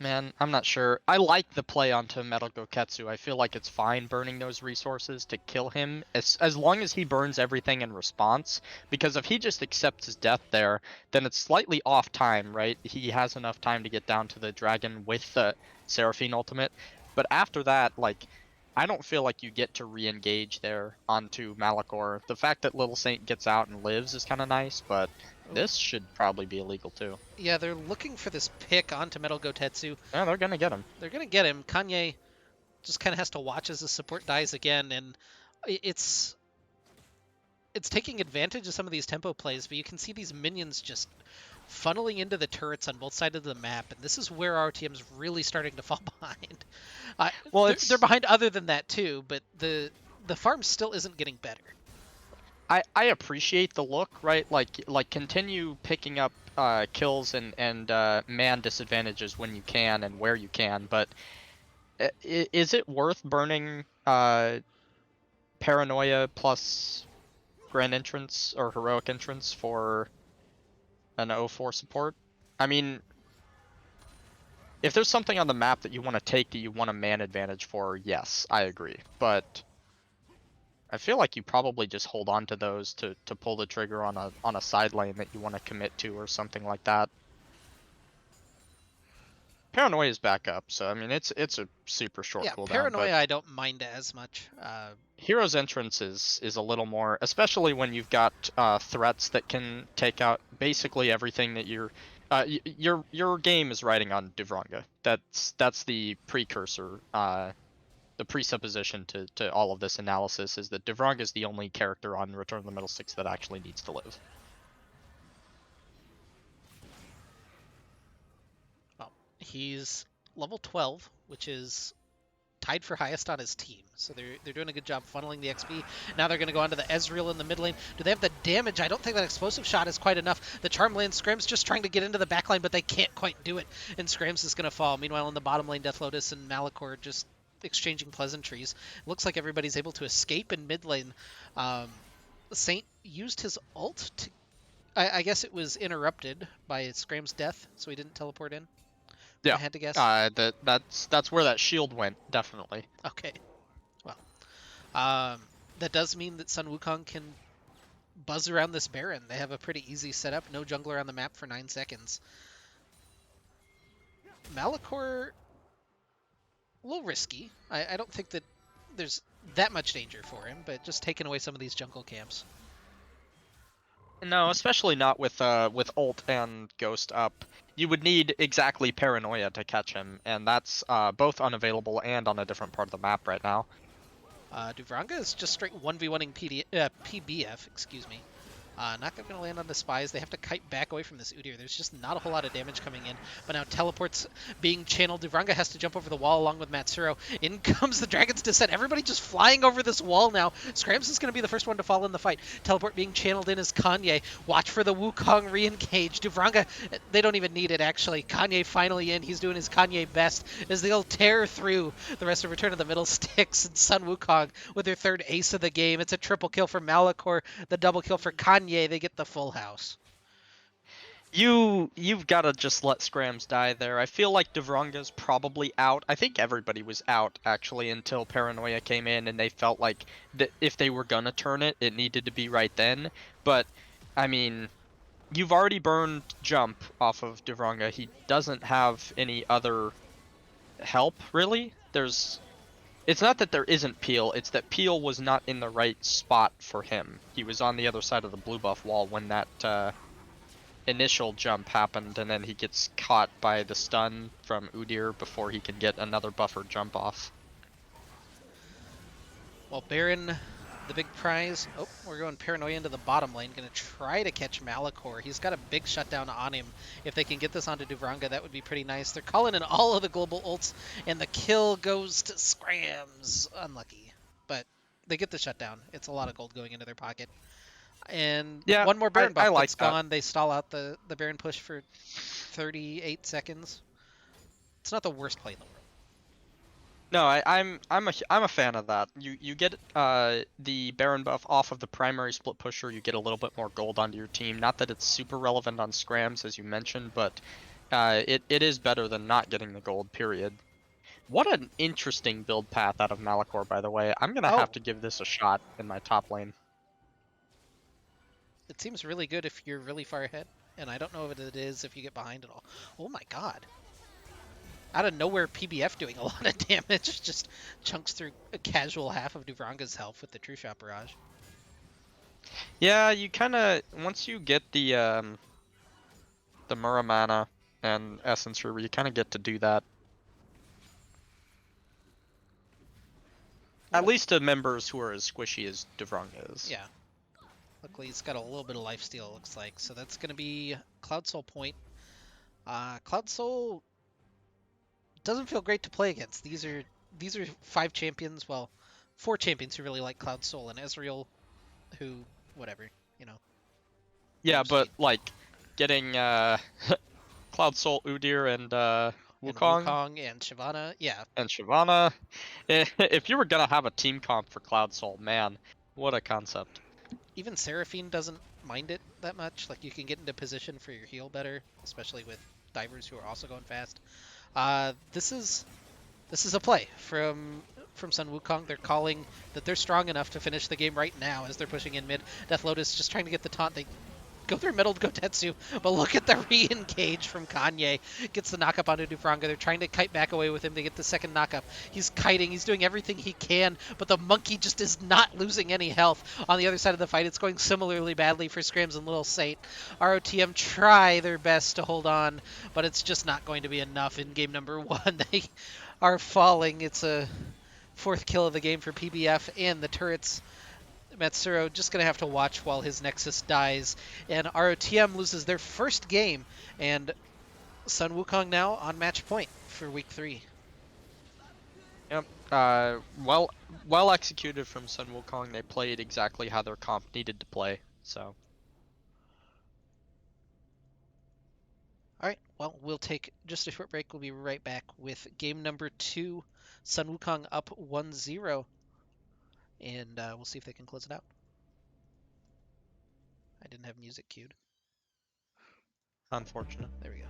B: man, I'm not sure. I like the play onto Metal Goketsu. I feel like it's fine burning those resources to kill him, as long as he burns everything in response. Because if he just accepts his death there, then it's slightly off time, right? He has enough time to get down to the dragon with the Seraphine ultimate. But after that, like, I don't feel like you get to re-engage there onto Malachor. The fact that Little Saint gets out and lives is kind of nice, but
A: Oh,
B: this should probably be illegal too.
A: yeah, they're looking for this pick onto Metal Gotetsu.
B: Yeah, they're gonna get him.
A: They're going to get him. Kanye just kind of has to watch as the support dies again, and it's taking advantage of some of these tempo plays, but you can see these minions just funneling into the turrets on both sides of the map, and this is where RTM's really starting to fall behind. Uh,
B: Well,
A: they're behind other than that too, but the farm still isn't getting better.
B: I appreciate the look, right? Like continue picking up kills and man disadvantages when you can and where you can, but is it worth burning paranoia plus grand entrance or heroic entrance for an 0-4 support? I mean, if there's something on the map that you want to take that you want a man advantage for, yes, I agree. But I feel like you probably just hold on to those to pull the trigger on a side lane that you want to commit to or something like that. Paranoia is back up, so I mean it's a super short
A: Yeah,
B: cooldown, but
A: paranoia I don't mind as much.
B: Hero's Entrance is a little more, especially when you've got threats that can take out basically everything that your game is riding on Duvronga. That's the precursor the presupposition to all of this analysis is that Devranga is the only character on Return of the Middle Six that actually needs to live.
A: Well, he's level 12, which is tied for highest on his team. So they're doing a good job funneling the XP. Now they're going to go onto the Ezreal in the mid lane. Do they have the damage? I don't think that explosive shot is quite enough. The Charm Lane Scrams just trying to get into the back line, but they can't quite do it. And Scrams is going to fall. Meanwhile, in the bottom lane, Death Lotus and Malachor just exchanging pleasantries. Looks like everybody's able to escape in mid lane. Saint used his ult to... I guess it was interrupted by Scram's death, so he didn't teleport in.
B: Yeah,
A: I had to guess.
B: That's where that shield went, definitely.
A: Okay. Well, that does mean that Sun Wukong can buzz around this Baron. They have a pretty easy setup. No jungler on the map for 9 seconds. Malachor, a little risky. I don't think that there's that much danger for him, but just taking away some of these jungle camps.
B: No, especially not with ult and ghost up. You would need exactly paranoia to catch him, and that's both unavailable and on a different part of the map right now.
A: Duvranga is just straight 1v1ing PBF, excuse me. Not going to land on the spies. They have to kite back away from this Udyr. There's just not a whole lot of damage coming in. But now teleports being channeled. Duvranga has to jump over the wall along with Matsuro. In comes the Dragon's Descent. Everybody just flying over this wall now. Scrams is going to be the first one to fall in the fight. Teleport being channeled in is Kanye. Watch for the Wukong re-engage. Duvranga, they don't even need it actually. Kanye finally in. He's doing his Kanye best as they'll tear through the rest of Return of the Middle Sticks and Sun Wukong with their third ace of the game. It's a triple kill for Malachor, the double kill for Kanye. They get the full house.
B: You've got to just let Scrams die there. I feel like Devranga's probably out. I think everybody was out, actually, until Paranoia came in, and they felt like that if they were gonna turn it, it needed to be right then. But, I mean, you've already burned Jump off of Devranga. He doesn't have any other help, really. It's not that there isn't Peel, it's that Peel was not in the right spot for him. He was on the other side of the blue buff wall when that initial jump happened, and then he gets caught by the stun from Udyr before he can get another buffer jump off.
A: Well, Baron, the big prize. Oh, we're going Paranoia into the bottom lane. Going to try to catch Malachor. He's got a big shutdown on him. If they can get this onto Duvranga, that would be pretty nice. They're calling in all of the global ults, and the kill goes to Scrams. Unlucky. But they get the shutdown. It's a lot of gold going into their pocket. And
B: Yeah,
A: one more Baron buff
B: I like
A: that's
B: that.
A: gone. They stall out the Baron push for 38 seconds. It's not the worst play in the world.
B: No, I'm a fan of that. You get the Baron buff off of the primary split pusher. You get a little bit more gold onto your team. Not that it's super relevant on Scrams as you mentioned, but it is better than not getting the gold. Period. What an interesting build path out of Malachor, by the way. I'm gonna have to give this a shot in my top lane.
A: It seems really good if you're really far ahead, and I don't know if it is if you get behind at all. Oh my god. Out of nowhere, PBF doing a lot of damage. Just chunks through a casual half of Duvranga's health with the True Shot Barrage.
B: Yeah, you kind of once you get the Muramana and Essence River, you kind of get to do that. At least to members who are as squishy as Devranga is.
A: Yeah. Luckily, he's got a little bit of lifesteal, it looks like. So that's going to be Cloud Soul point. Cloud Soul doesn't feel great to play against. These are 5 champions, well, 4 champions who really like Cloud Soul, and Ezreal, who, whatever, you know.
B: Yeah, but like getting Cloud Soul, Udyr, and Wukong.
A: Wukong and Shyvana, yeah.
B: And Shyvana. If you were gonna have a team comp for Cloud Soul, man, what a concept.
A: Even Seraphine doesn't mind it that much. Like, you can get into position for your heal better, especially with divers who are also going fast. This is a play from Sun Wukong. They're calling that they're strong enough to finish the game right now as they're pushing in mid. Death Lotus just trying to get the taunt. They go through middle to Gotetsu, but look at the re-engage from Kanye. Gets the knock-up onto Dufranga. They're trying to kite back away with him to get the second knock-up. He's kiting. He's doing everything he can, but the monkey just is not losing any health. On the other side of the fight, it's going similarly badly for Scrams and Little Saint. ROTM try their best to hold on, but it's just not going to be enough in game number 1. They are falling. It's a fourth kill of the game for PBF, and the turrets. Matsuro just going to have to watch while his Nexus dies. And ROTM loses their first game, and Sun Wukong now on match point for week 3.
B: Yep. Well executed from Sun Wukong. They played exactly how their comp needed to play. So.
A: All right, well, we'll take just a short break. We'll be right back with game number 2. Sun Wukong up 1-0, and we'll see if they can close it out. I didn't have music queued.
B: Unfortunate.
A: There we go.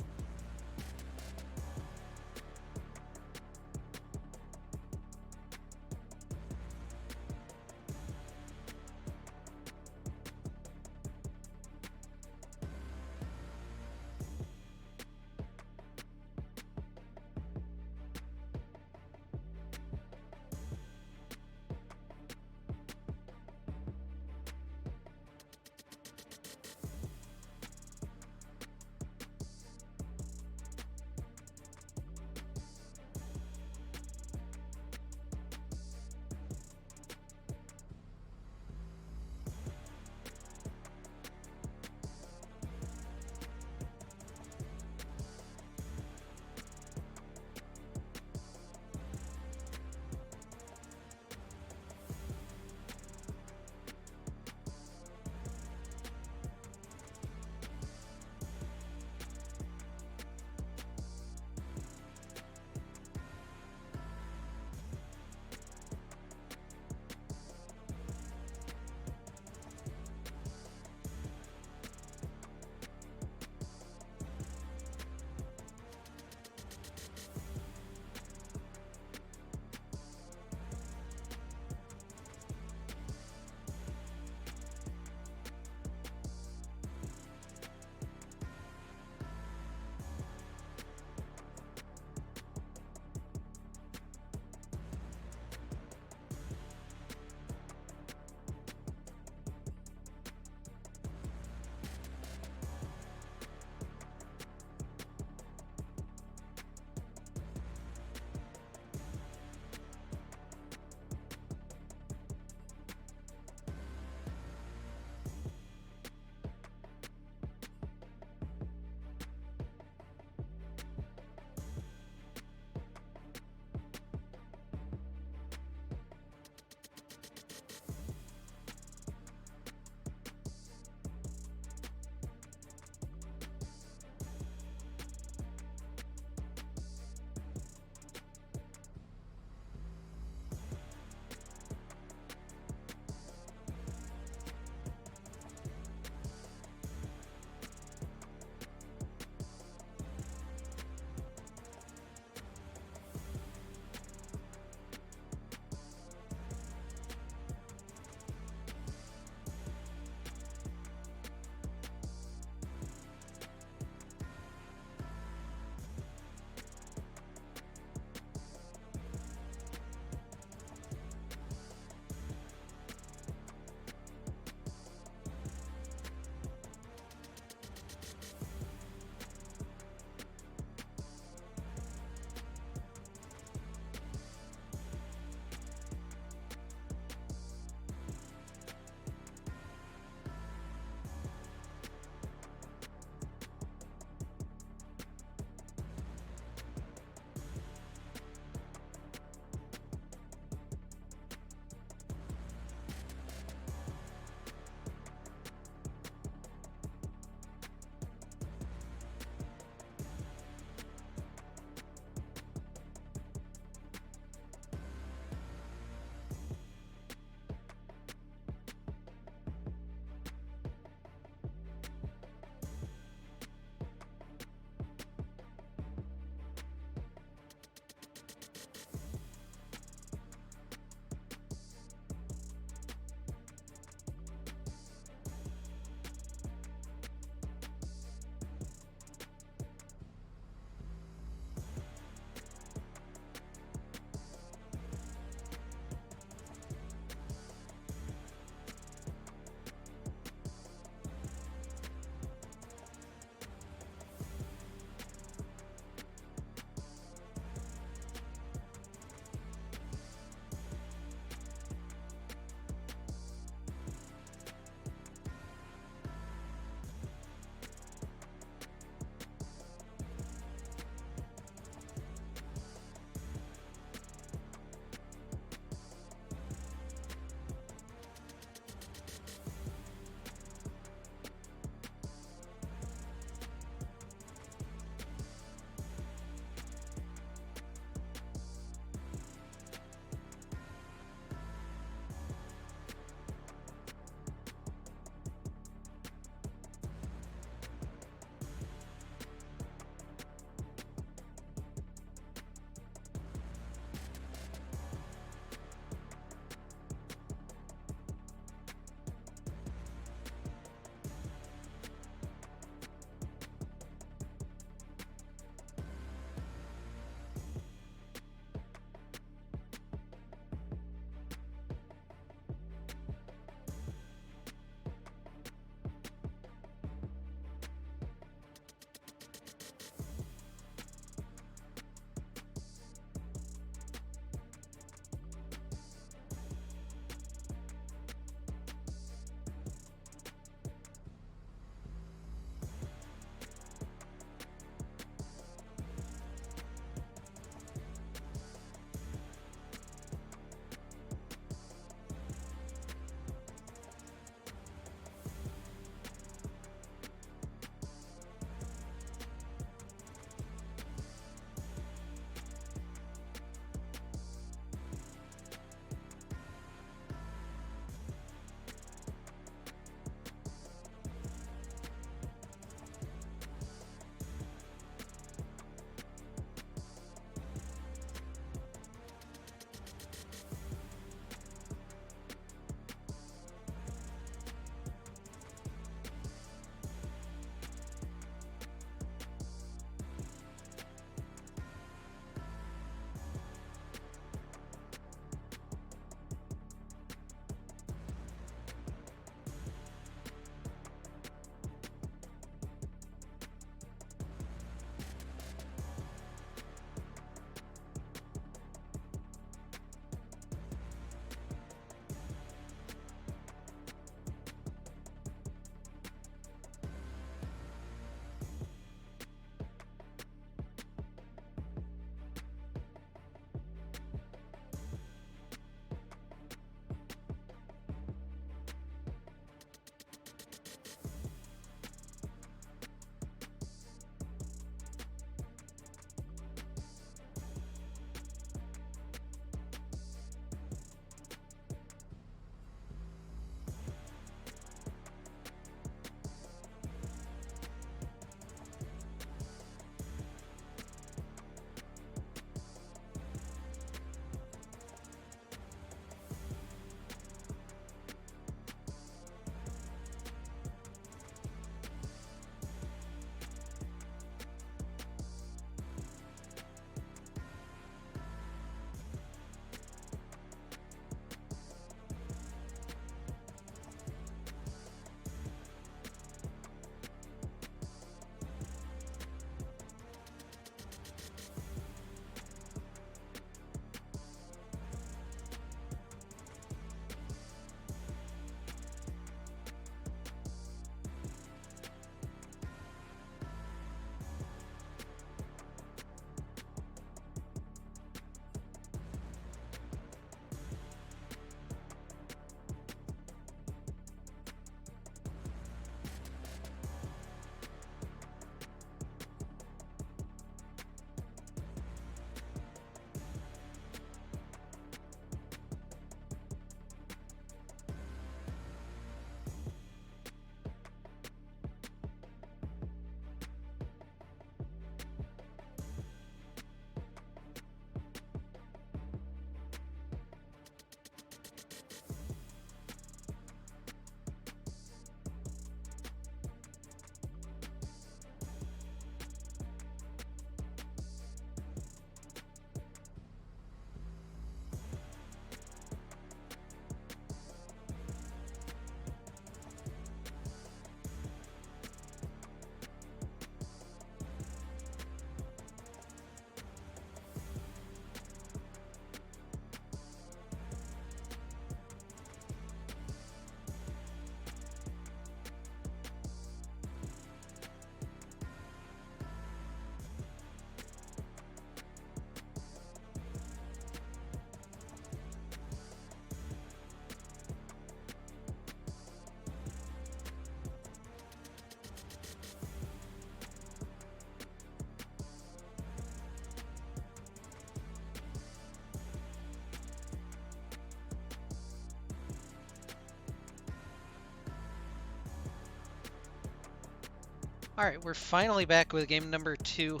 A: All right, we're finally back with game number 2.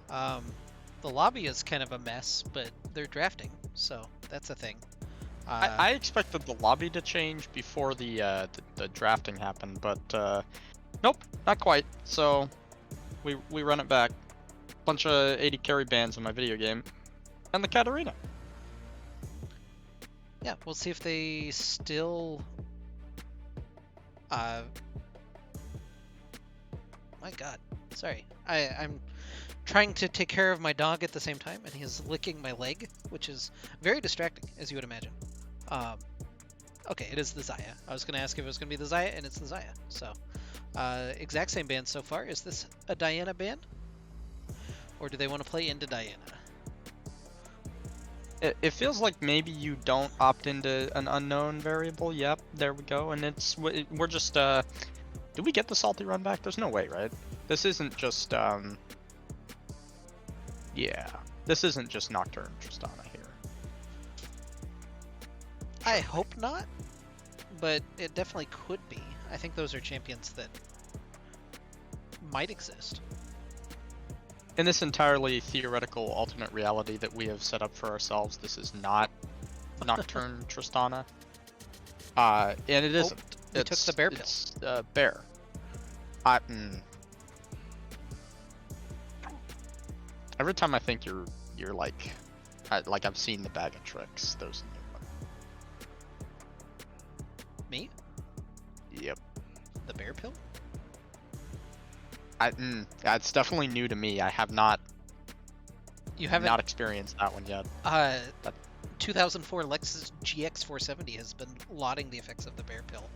A: The lobby is kind of a mess, but they're drafting, so that's a thing.
B: I expected the lobby to change before the drafting happened, but nope, not quite. So we run it back. Bunch of 80 carry bands in my video game, and the Katarina.
A: Yeah, we'll see if they still. My God, sorry. I'm trying to take care of my dog at the same time, and he's licking my leg, which is very distracting, as you would imagine. Okay, it is the Zaya. I was going to ask if it was going to be the Zaya, and it's the Zaya. So, exact same band so far. Is this a Diana band? Or do they want to play into Diana?
B: It feels like maybe you don't opt into an unknown variable. Yep, there we go. And we're just did we get the salty run back? There's no way, right? This isn't just yeah, this isn't just Nocturne Tristana here.
A: I hope not, but it definitely could be. I think those are champions that might exist.
B: In this entirely theoretical alternate reality that we have set up for ourselves, this is not Nocturne Tristana. And it isn't.
A: We took the bear pill.
B: It's bear. Every time I think you're like I've seen the bag of tricks. There's a new one.
A: Me?
B: Yep.
A: The bear pill?
B: It's definitely new to me. I have not.
A: You haven't
B: not experienced that one yet.
A: 2004 Lexus GX 470 has been lauding the effects of the bear pill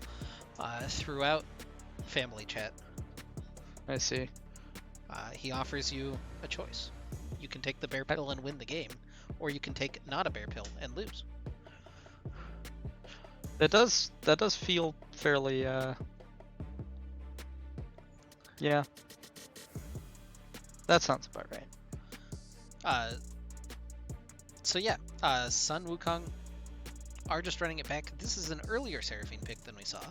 A: throughout family chat.
B: I see.
A: He offers you a choice. You can take the bear pill and win the game, or you can take not a bear pill and lose.
B: That does feel fairly yeah. That sounds about right.
A: So yeah, Sun Wukong are just running it back. This is an earlier Seraphine pick than we saw.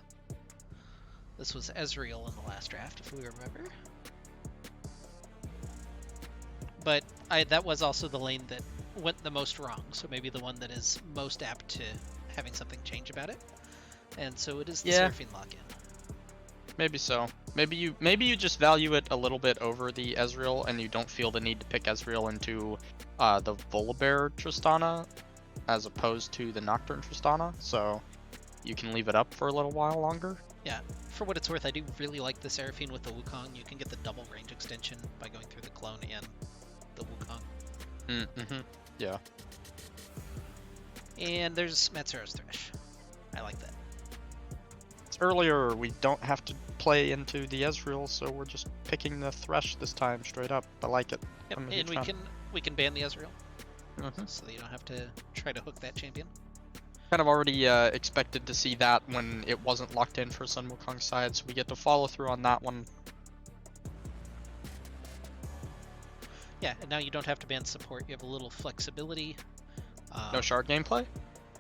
A: This was Ezreal in the last draft, if we remember. But that was also the lane that went the most wrong, so maybe the one that is most apt to having something change about it. And so it is the Seraphine lock-in.
B: Maybe so. Maybe you just value it a little bit over the Ezreal, and you don't feel the need to pick Ezreal into the Volibear Tristana as opposed to the Nocturne Tristana, so you can leave it up for a little while longer.
A: Yeah, for what it's worth, I do really like the Seraphine with the Wukong. You can get the double range extension by going through the clone and the Wukong.
B: Yeah.
A: And there's Matsuro's Thresh. I like that.
B: Earlier, we don't have to play into the Ezreal, so we're just picking the Thresh this time straight up. I like it.
A: Yep, and we can ban the Ezreal, so that you don't have to try to hook that champion.
B: Kind of already expected to see that when it wasn't locked in for Sun Wukong's side, so we get to follow through on that one.
A: Yeah, and now you don't have to ban support. You have a little flexibility.
B: No shard gameplay?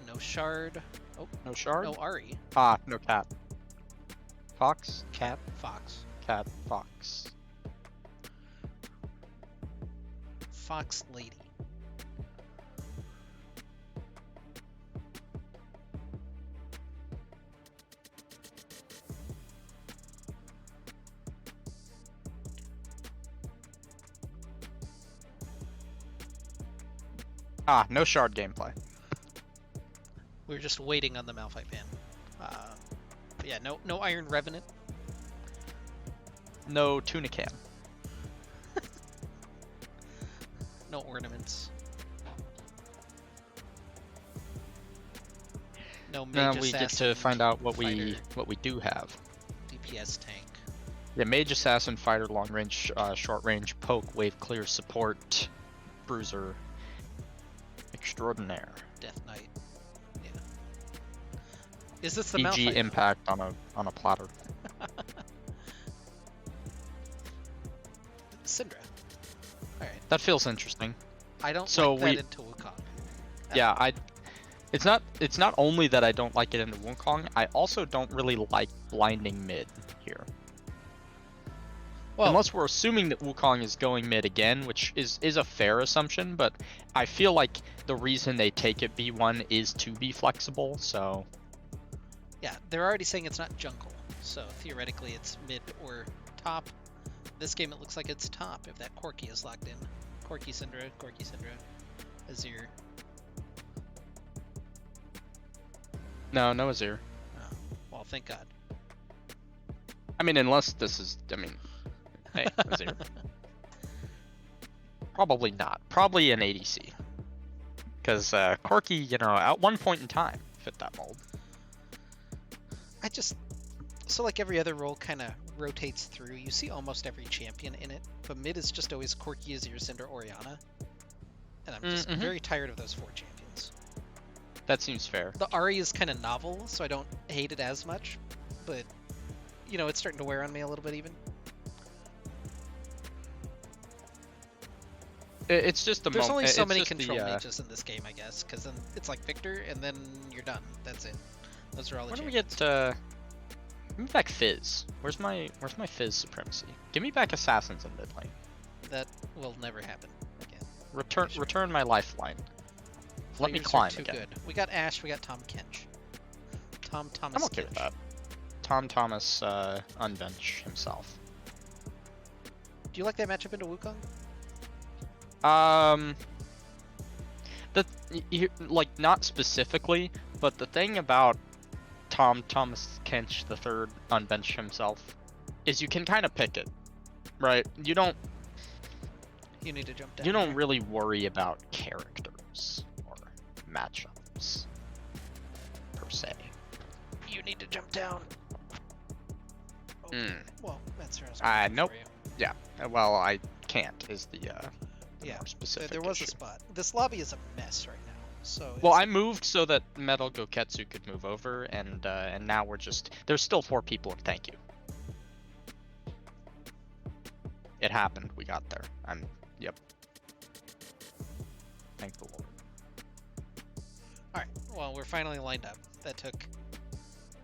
A: No shard. Oh,
B: no shard?
A: No Ari.
B: No cat. Fox?
A: Cat, Fox.
B: Cat, Fox.
A: Fox Lady.
B: No shard gameplay.
A: We were just waiting on the Malphite ban. But yeah, no Iron Revenant.
B: No Tunican.
A: No ornaments. No Mage
B: Now
A: Assassin.
B: we get to find out what
A: fighter,
B: we do have.
A: DPS tank.
B: Yeah, Mage Assassin, Fighter, Long Range, Short Range, Poke, Wave Clear, Support, Bruiser, Extraordinaire.
A: Death Knight. Yeah. Is this the
B: EG
A: Malphite?
B: Impact on a platter.
A: Syndra. Alright.
B: That feels interesting.
A: I don't
B: So
A: like that into Wukong.
B: Yeah, it's not only that I don't like it into Wukong, I also don't really like blinding mid here.
A: Well,
B: Unless we're assuming that Wukong is going mid again, which is a fair assumption, but I feel like the reason they take it B1 is to be flexible, so...
A: yeah, they're already saying it's not jungle, so theoretically it's mid or top. This game it looks like it's top if that Corki is locked in. Corki Syndra, Azir.
B: No Azir.
A: Oh, well, thank God.
B: I mean, unless this is... I mean, hey, Azir. Probably not. Probably an ADC. Because Corki, at one point in time, fit that mold.
A: So like every other role kind of rotates through. You see almost every champion in it, but mid is just always Corki, Azir, Syndra, Orianna. And I'm just very tired of those 4 champions.
B: That seems fair.
A: The Ahri is kind of novel, so I don't hate it as much, but, it's starting to wear on me a little bit even.
B: It's just the
A: There's
B: moment.
A: only so many control mages in this game, I guess, because then it's like Victor, and then you're done. That's it. Those are all the
B: When do we
A: champions.
B: get, give me back Fizz. Where's my Fizz supremacy? Give me back Assassins in mid lane.
A: That will never happen again.
B: Return my lifeline. Let me
A: Flavors are
B: climb
A: too
B: again.
A: good. We got Ashe, we got Tom Kench. Thomas
B: I'm okay with
A: Kench.
B: that. Tom Thomas unbench himself.
A: Do you like that matchup into Wukong?
B: Not specifically, but the thing about Thomas Kench the third unbench himself is you can kind of pick it, right? You don't
A: You need to jump down.
B: you don't
A: there.
B: really worry about characters or matchups per se.
A: You need to jump down. Oh, well, that's
B: Nope. Yeah. Well, I can't is the
A: Yeah,
B: more specific
A: there was
B: issue.
A: a spot. This lobby is a mess right now. So
B: Well, I moved so that Metal Goketsu could move over, and now we're just... There's still 4 people, and thank you. It happened. We got there. Yep. Thank the Lord.
A: Alright, well, we're finally lined up. That took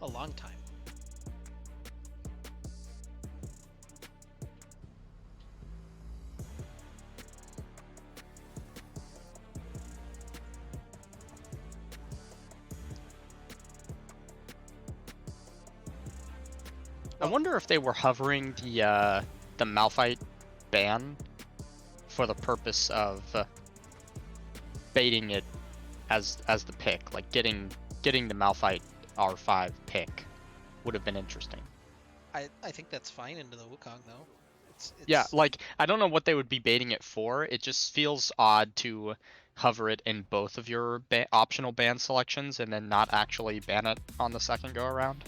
A: a long time.
B: I wonder if they were hovering the Malphite ban for the purpose of baiting it as the pick, like getting the Malphite R5 pick would have been interesting.
A: I think that's fine into the Wukong, though. It's
B: Yeah, like, I don't know what they would be baiting it for. It just feels odd to hover it in both of your optional ban selections and then not actually ban it on the second go around.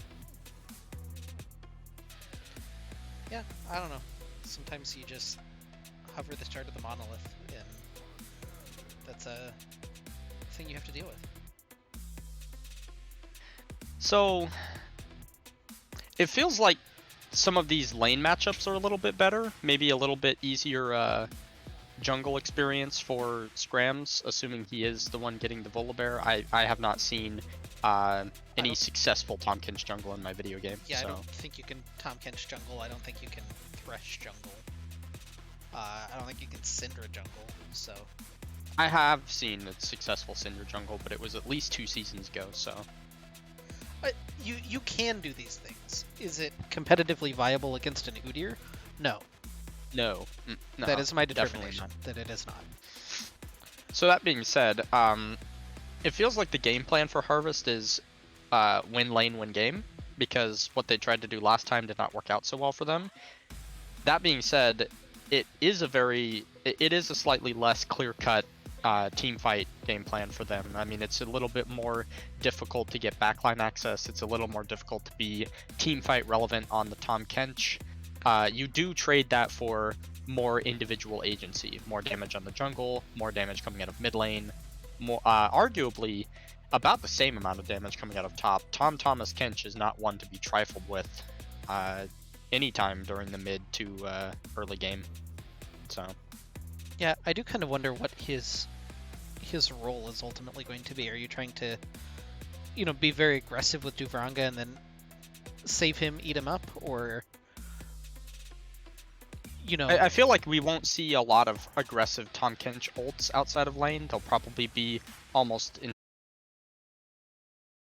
A: Yeah, I don't know. Sometimes you just hover the start of the monolith, and that's a thing you have to deal with.
B: So, it feels like some of these lane matchups are a little bit better, maybe a little bit easier jungle experience for Scrams, assuming he is the one getting the Volibear. I have not seen any successful Tahm Kench jungle in my video game.
A: Yeah,
B: so.
A: I don't think you can Tahm Kench jungle. I don't think you can Thresh jungle. I don't think you can Syndra jungle, so...
B: I have seen a successful Cinder jungle, but it was at least 2 seasons ago, so...
A: You can do these things. Is it competitively viable against an Udyr? No.
B: No. No,
A: that is my
B: definitely
A: determination,
B: not.
A: that it is not.
B: So that being said, it feels like the game plan for Harvest is win lane, win game, because what they tried to do last time did not work out so well for them. That being said, it is a slightly less clear-cut team fight game plan for them. I mean, it's a little bit more difficult to get backline access. It's a little more difficult to be team fight relevant on the Tahm Kench. You do trade that for more individual agency, more damage on the jungle, more damage coming out of mid lane, more arguably about the same amount of damage coming out of top. Thomas Kench is not one to be trifled with anytime during the mid to early game. So
A: Yeah, I do kind of wonder what his role is ultimately going to be. Are you trying to, be very aggressive with Duvranga and then save him, eat him up, or you know,
B: I feel like we won't see a lot of aggressive Tahm Kench ults outside of lane. They'll probably be almost